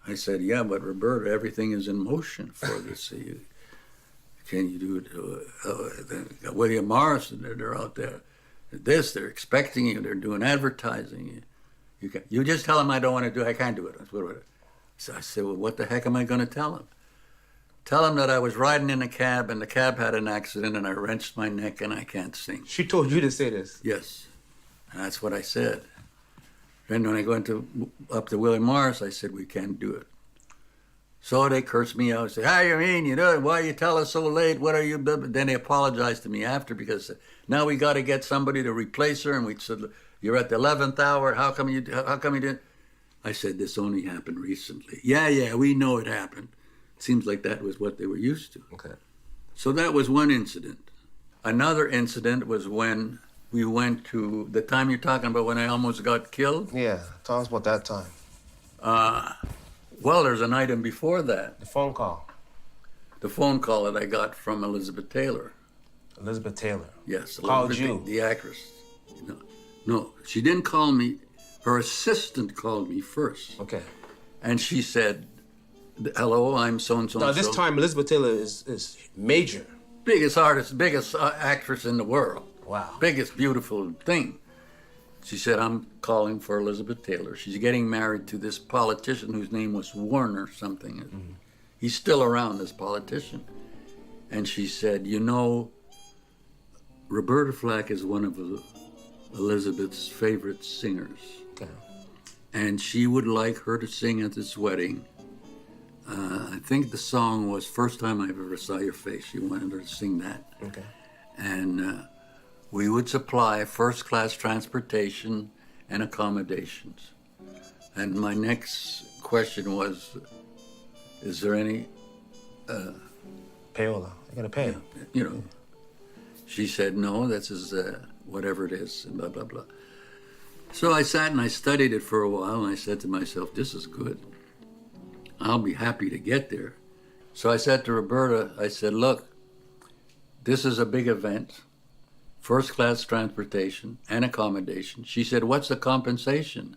I said, yeah, but Roberta, everything is in motion for this. Can you do it? William Morrison, they're out there. They're expecting you. They're doing advertising. You just tell them I don't want to do it. I can't do it. So I said, well, what the heck am I going to tell them? Tell them that I was riding in a cab and the cab had an accident and I wrenched my neck and I can't sing. She told you to say this? Yes. And that's what I said. Then when I went up to William Morris, I said, we can't do it. So they cursed me out. Say, how you mean? Why you tell us so late? What are you? Then they apologized to me after because now we got to get somebody to replace her. And we said, you're at the 11th hour. How come you didn't? I said, this only happened recently. Yeah, we know it happened. It seems like that was what they were used to. Okay. So that was one incident. Another incident was when we went to the time you're talking about when I almost got killed. Yeah, tell us about that time. Well, there's an item before that. The phone call. The phone call that I got from Elizabeth Taylor. Elizabeth Taylor. Yes. Called Elizabeth, you? The actress. No, she didn't call me. Her assistant called me first. Okay. And she said, hello, I'm so-and-so. Now, this time, Elizabeth Taylor is major. Biggest artist, biggest actress in the world. Wow. Biggest beautiful thing. She said, I'm calling for Elizabeth Taylor. She's getting married to this politician whose name was Warner something. Mm-hmm. He's still around, this politician. And she said, Roberta Flack is one of Elizabeth's favorite singers. Okay. And she would like her to sing at this wedding. I think the song was First Time I Ever Saw Your Face. She wanted her to sing that. Okay. And we would supply first-class transportation and accommodations. And my next question was, is there any... Payola. I gotta pay. She said, no, this is whatever it is, and blah, blah, blah. So I sat and I studied it for a while, and I said to myself, this is good. I'll be happy to get there. So I said to Roberta, I said, look, this is a big event. First-class transportation and accommodation. She said, what's the compensation?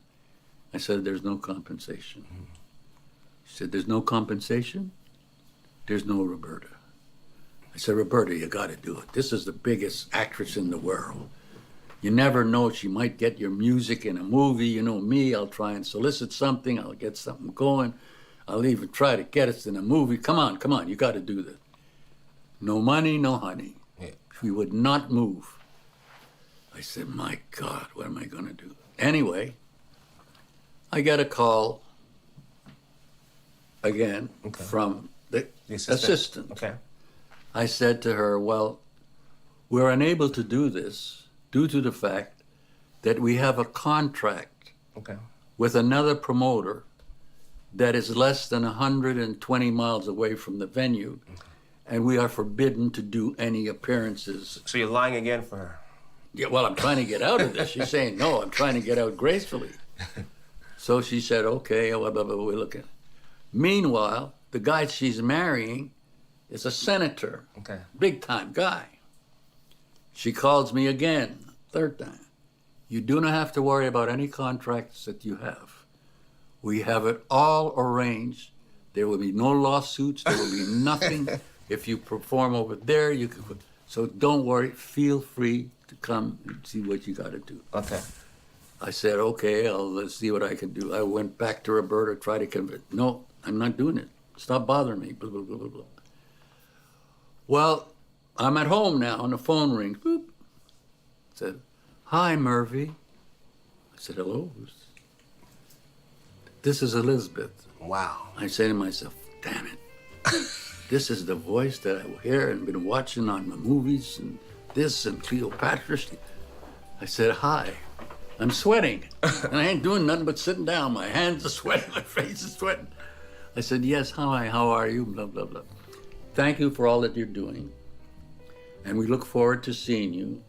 I said, there's no compensation. She said, there's no compensation? There's no Roberta. I said, Roberta, you got to do it. This is the biggest actress in the world. You never know, she might get your music in a movie. You know me, I'll try and solicit something. I'll get something going. I'll even try to get us in a movie. Come on, you got to do this. No money, no honey. Yeah. She would not move. I said, my God, what am I going to do? Anyway, I got a call again from the assistant. Okay. I said to her, well, we're unable to do this due to the fact that we have a contract with another promoter that is less than 120 miles away from the venue, and we are forbidden to do any appearances. So you're lying again for her? Yeah, well, I'm trying to get out of this. She's saying, no, I'm trying to get out gracefully. So she said, okay, we're looking. Meanwhile, the guy she's marrying is a senator, big-time guy. She calls me again, third time. You do not have to worry about any contracts that you have. We have it all arranged. There will be no lawsuits. There will be nothing. If you perform over there, you can. So don't worry. Feel free to come and see what you got to do. Okay. I said, okay, let's see what I can do. I went back to Roberta, tried to convince. No, I'm not doing it. Stop bothering me. Blah, blah, blah, blah, blah. Well, I'm at home now, and the phone rings. Boop. I said, hi, Murphy. I said, hello. This is Elizabeth. Wow. I say to myself, damn it. This is the voice that I hear and been watching on the movies and this and Cleopatra. I said, hi. I'm sweating. And I ain't doing nothing but sitting down. My hands are sweating, my face is sweating. I said, yes, hi, how are you? Blah, blah, blah. Thank you for all that you're doing. And we look forward to seeing you.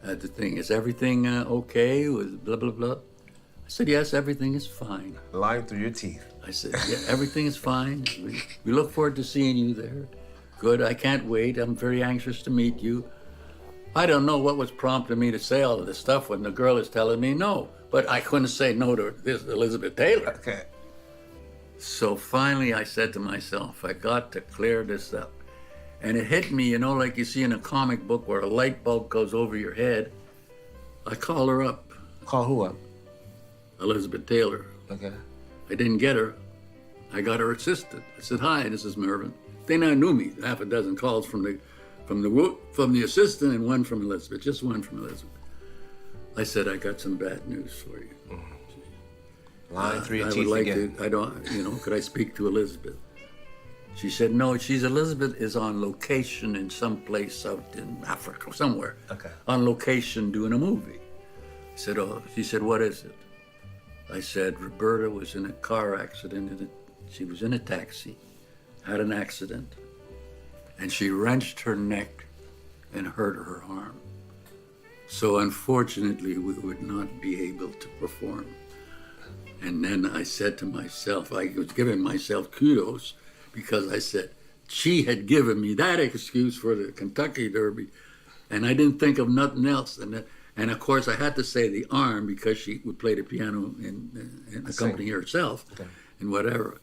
The thing, is everything okay with blah, blah, blah? I said, yes, everything is fine. Lying through your teeth. I said, yeah, everything is fine. We look forward to seeing you there. Good, I can't wait. I'm very anxious to meet you. I don't know what was prompting me to say all of this stuff when the girl is telling me no, but I couldn't say no to this Elizabeth Taylor. Okay. So finally I said to myself, I got to clear this up. And it hit me, you know, like you see in a comic book where a light bulb goes over your head. I called her up. Call who up? Elizabeth Taylor. Okay. I didn't get her. I got her assistant. I said, hi, this is Mervyn. They now knew me. Half a dozen calls from the assistant and one from Elizabeth, just one from Elizabeth. I said, I got some bad news for you. Lying through your I teeth would like again. could I speak to Elizabeth? She said, no, Elizabeth is on location in some place out in Africa, somewhere. Okay. On location doing a movie. I said, oh, she said, what is it? I said, Roberta was in a car accident. She was in a taxi, had an accident, and she wrenched her neck and hurt her arm. So unfortunately, we would not be able to perform. And then I said to myself, I was giving myself kudos because I said, she had given me that excuse for the Kentucky Derby, and I didn't think of nothing else. And of course, I had to say the arm because she would play the piano and accompany herself and whatever.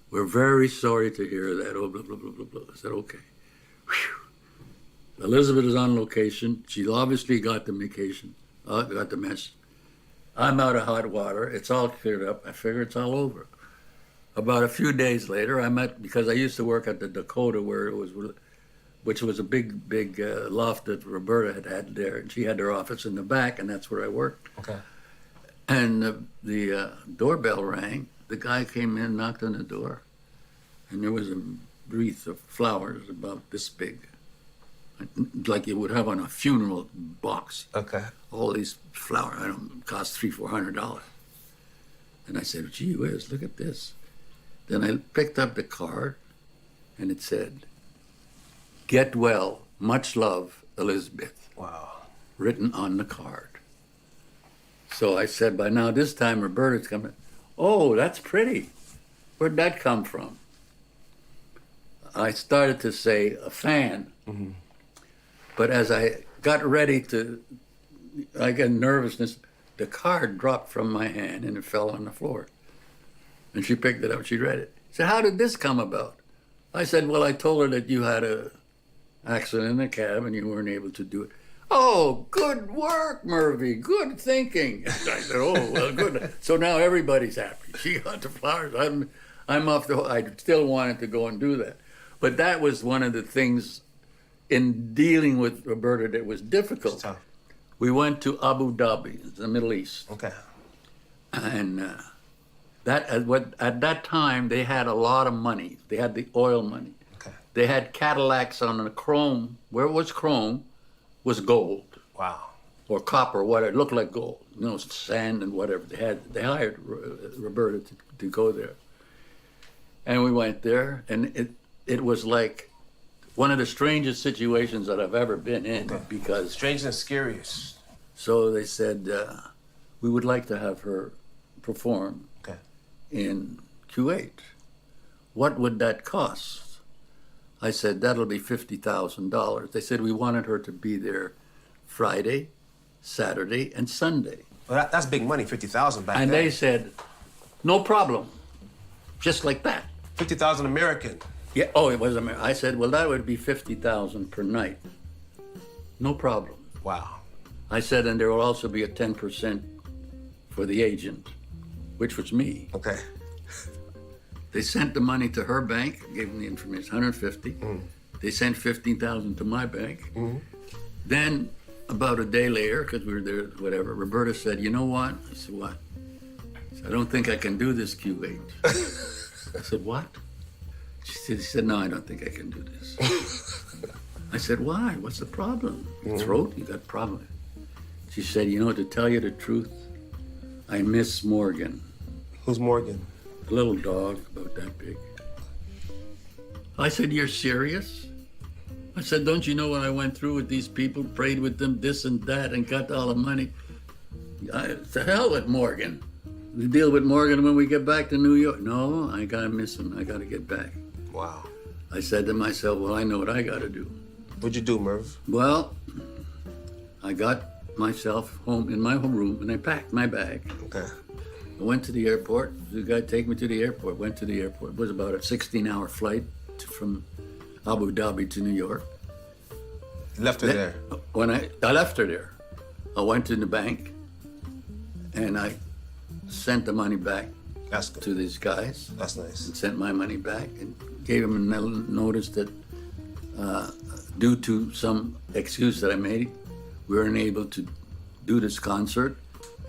We're very sorry to hear that. Oh, blah, blah, blah, blah, blah. I said, okay. Whew. Elizabeth is on location. She obviously got the got the message. I'm out of hot water. It's all cleared up. I figure it's all over. About a few days later, because I used to work at the Dakota which was a big loft that Roberta had there. And she had her office in the back, and that's where I worked. Okay. And the doorbell rang. The guy came in, knocked on the door, and there was a wreath of flowers about this big, like you would have on a funeral box. Okay. All these flowers, cost $300-400. And I said, gee whiz, look at this. Then I picked up the card, and it said, get well, much love, Elizabeth. Wow. Written on the card. So I said, by now this time Roberta's coming. Oh, that's pretty. Where'd that come from? I started to say a fan. Mm-hmm. But as I got ready I got nervousness, the card dropped from my hand and it fell on the floor. And she picked it up, she read it. She said, how did this come about? I said, well, I told her that you had an accident in a cab and you weren't able to do it. Oh, good work, Murphy. Good thinking. I said, oh, well, good. So now everybody's happy. She got the flowers. I'm off the hook. I still wanted to go and do that. But that was one of the things in dealing with Roberta that was difficult. We went to Abu Dhabi, the Middle East. Okay. And at that time, they had a lot of money. They had the oil money. Okay. They had Cadillacs on the chrome. Where it was chrome was gold. Wow. Or copper, whatever. It looked like gold. Sand and whatever. They hired Roberta to go there. And we went there, and it was like one of the strangest situations that I've ever been in. Okay. Because strange and scariest. So they said, we would like to have her perform in Kuwait. What would that cost? I said, that'll be $50,000. They said we wanted her to be there Friday, Saturday, and Sunday. Well, that's big money, 50,000 back And then. they said, no problem, just like that. 50,000 American. Yeah, oh, it was American. I said, well, that would be 50,000 per night. No problem. Wow. I said, and there will also be a 10% for the agent, which was me. Okay. They sent the money to her bank, gave them the information, 150. They sent 15,000 to my bank. Then, about a day later, because we were there, whatever, Roberta said, you know what? I said, what? I said, I don't think I can do this Q8. I said, what? She said, no, I don't think I can do this. I said, why? What's the problem? Your throat? You got a problem? She said, you know, to tell you the truth, I miss Morgan. Who's Morgan? A little dog, about that big. I said, you're serious? I said, don't you know what I went through with these people, prayed with them, this and that, and got all the money? To hell with Morgan. We deal with Morgan when we get back to New York. No, I gotta miss him. I gotta get back. Wow. I said to myself, well, I know what I gotta do. What'd you do, Merv? Well, I got myself home in my home room and I packed my bag. Okay. I went to the airport. The guy take me to the airport. Went to the airport. It was about a 16-hour flight from Abu Dhabi to New York. Left her there. When I left her there, I went to the bank and I sent the money back That's good. to these guys. That's nice. And sent my money back and gave them a notice that due to some excuse that I made, we weren't able to do this concert,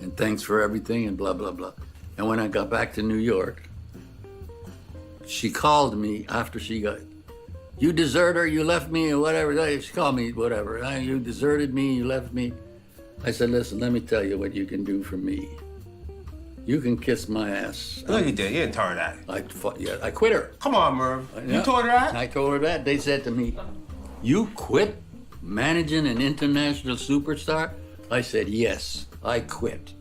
and thanks for everything, and blah, blah, blah. And when I got back to New York, she called me after she got, you deserter, you left me, or whatever. She called me, whatever. You deserted me, you left me. I said, listen, let me tell you what you can do for me. You can kiss my ass. No, you did. You didn't tell her that. I quit her. Come on, Merv. Yeah. You told her that? I told her that. They said to me, you quit managing an international superstar? I said, yes, I quit.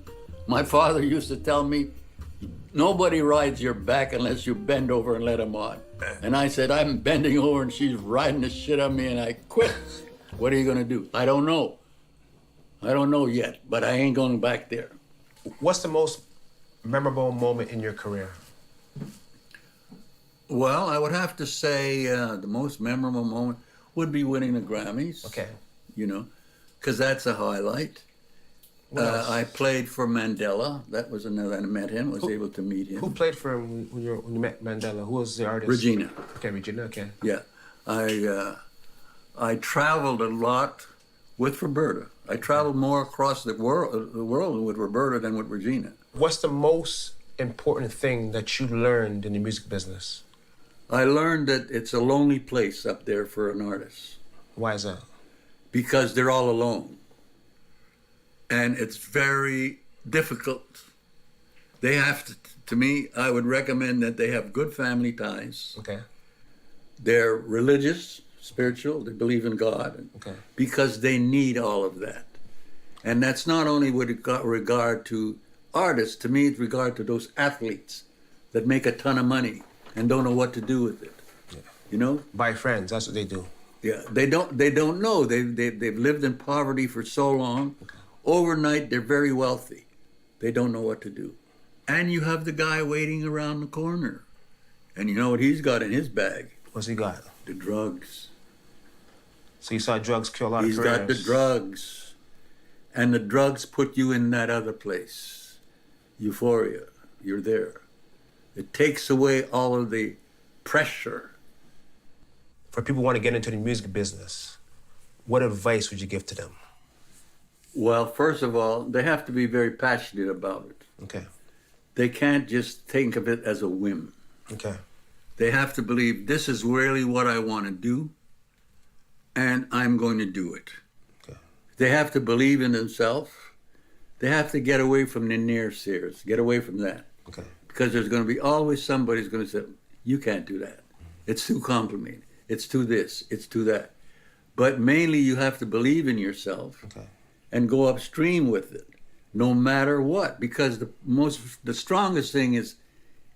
My father used to tell me, nobody rides your back unless you bend over and let him on. And I said, I'm bending over and she's riding the shit on me and I quit. What are you gonna do? I don't know. I don't know yet, but I ain't going back there. What's the most memorable moment in your career? Well, I would have to say the most memorable moment would be winning the Grammys. Okay. You know, because that's a highlight. I played for Mandela. That was another. I met him. Was able to meet him. Who played for him when you met Mandela? Who was the artist? Regina. Okay, Regina. Okay. Yeah, I traveled a lot with Roberta. I traveled more across the world with Roberta than with Regina. What's the most important thing that you learned in the music business? I learned that it's a lonely place up there for an artist. Why is that? Because they're all alone. And it's very difficult. They have to me, I would recommend that they have good family ties. Okay. They're religious, spiritual, they believe in God. Okay. Because they need all of that. And that's not only with regard to artists, to me it's regard to those athletes that make a ton of money and don't know what to do with it. Yeah. You know? Buy friends, that's what they do. Yeah, they don't know. They've lived in poverty for so long. Okay. Overnight, they're very wealthy. They don't know what to do. And you have the guy waiting around the corner. And you know what he's got in his bag? What's he got? The drugs. So you saw drugs kill a lot of careers. He's got the drugs. And the drugs put you in that other place. Euphoria. You're there. It takes away all of the pressure. For people who want to get into the music business, what advice would you give to them? Well, first of all, they have to be very passionate about it. Okay. They can't just think of it as a whim. Okay. They have to believe this is really what I want to do, and I'm going to do it. Okay. They have to believe in themselves. They have to get away from the naysayers, get away from that. Okay. Because there's going to be always somebody who's going to say, you can't do that. It's too complicated. It's too this, it's too that. But mainly you have to believe in yourself. Okay. And go upstream with it, no matter what. Because the strongest thing is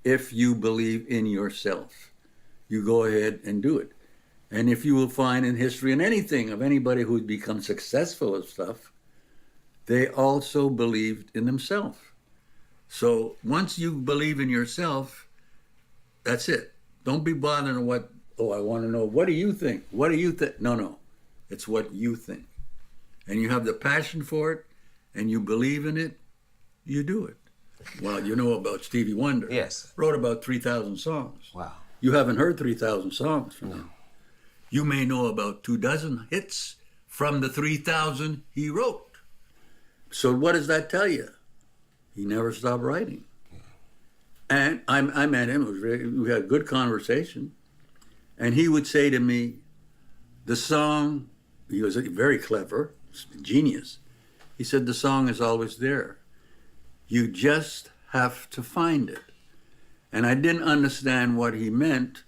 if you believe in yourself, you go ahead and do it. And if you will find in history and anything of anybody who's become successful of stuff, they also believed in themselves. So once you believe in yourself, that's it. Don't be bothering what, oh, I want to know, what do you think? What do you think? No. It's what you think. And you have the passion for it, and you believe in it, you do it. Well, you know about Stevie Wonder. Yes. Wrote about 3,000 songs. Wow. You haven't heard 3,000 songs from him. You may know about 24 hits from the 3,000 he wrote. So what does that tell you? He never stopped writing. And I met him. We had a good conversation. And he would say to me, the song, he was very clever, genius. He said, the song is always there. You just have to find it. And I didn't understand what he meant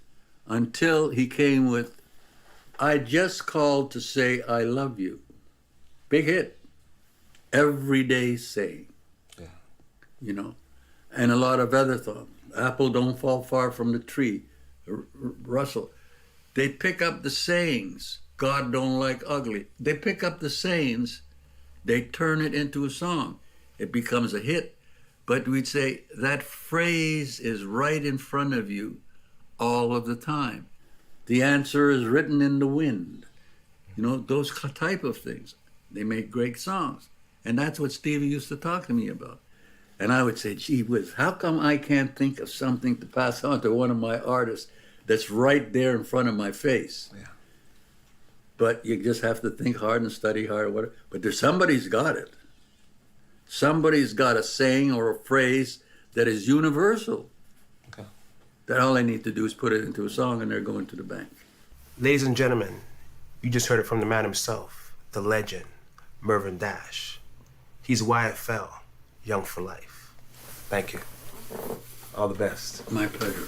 until he came with, I just called to say I love you. Big hit. Everyday saying. Yeah. You know, and a lot of other thoughts. Apple don't fall far from the tree. Russell. They pick up the sayings. God don't like ugly. They pick up the sayings. They turn it into a song. It becomes a hit. But we'd say that phrase is right in front of you all of the time. The answer is written in the wind. You know, those type of things. They make great songs. And that's what Stevie used to talk to me about. And I would say, gee whiz, how come I can't think of something to pass on to one of my artists that's right there in front of my face? Yeah. But you just have to think hard and study hard or whatever. But there's somebody's got it. Somebody's got a saying or a phrase that is universal. Okay. That all they need to do is put it into a song and they're going to the bank. Ladies and gentlemen, you just heard it from the man himself, the legend, Mervyn Dash. He's YFL, Young for Life. Thank you. All the best. My pleasure.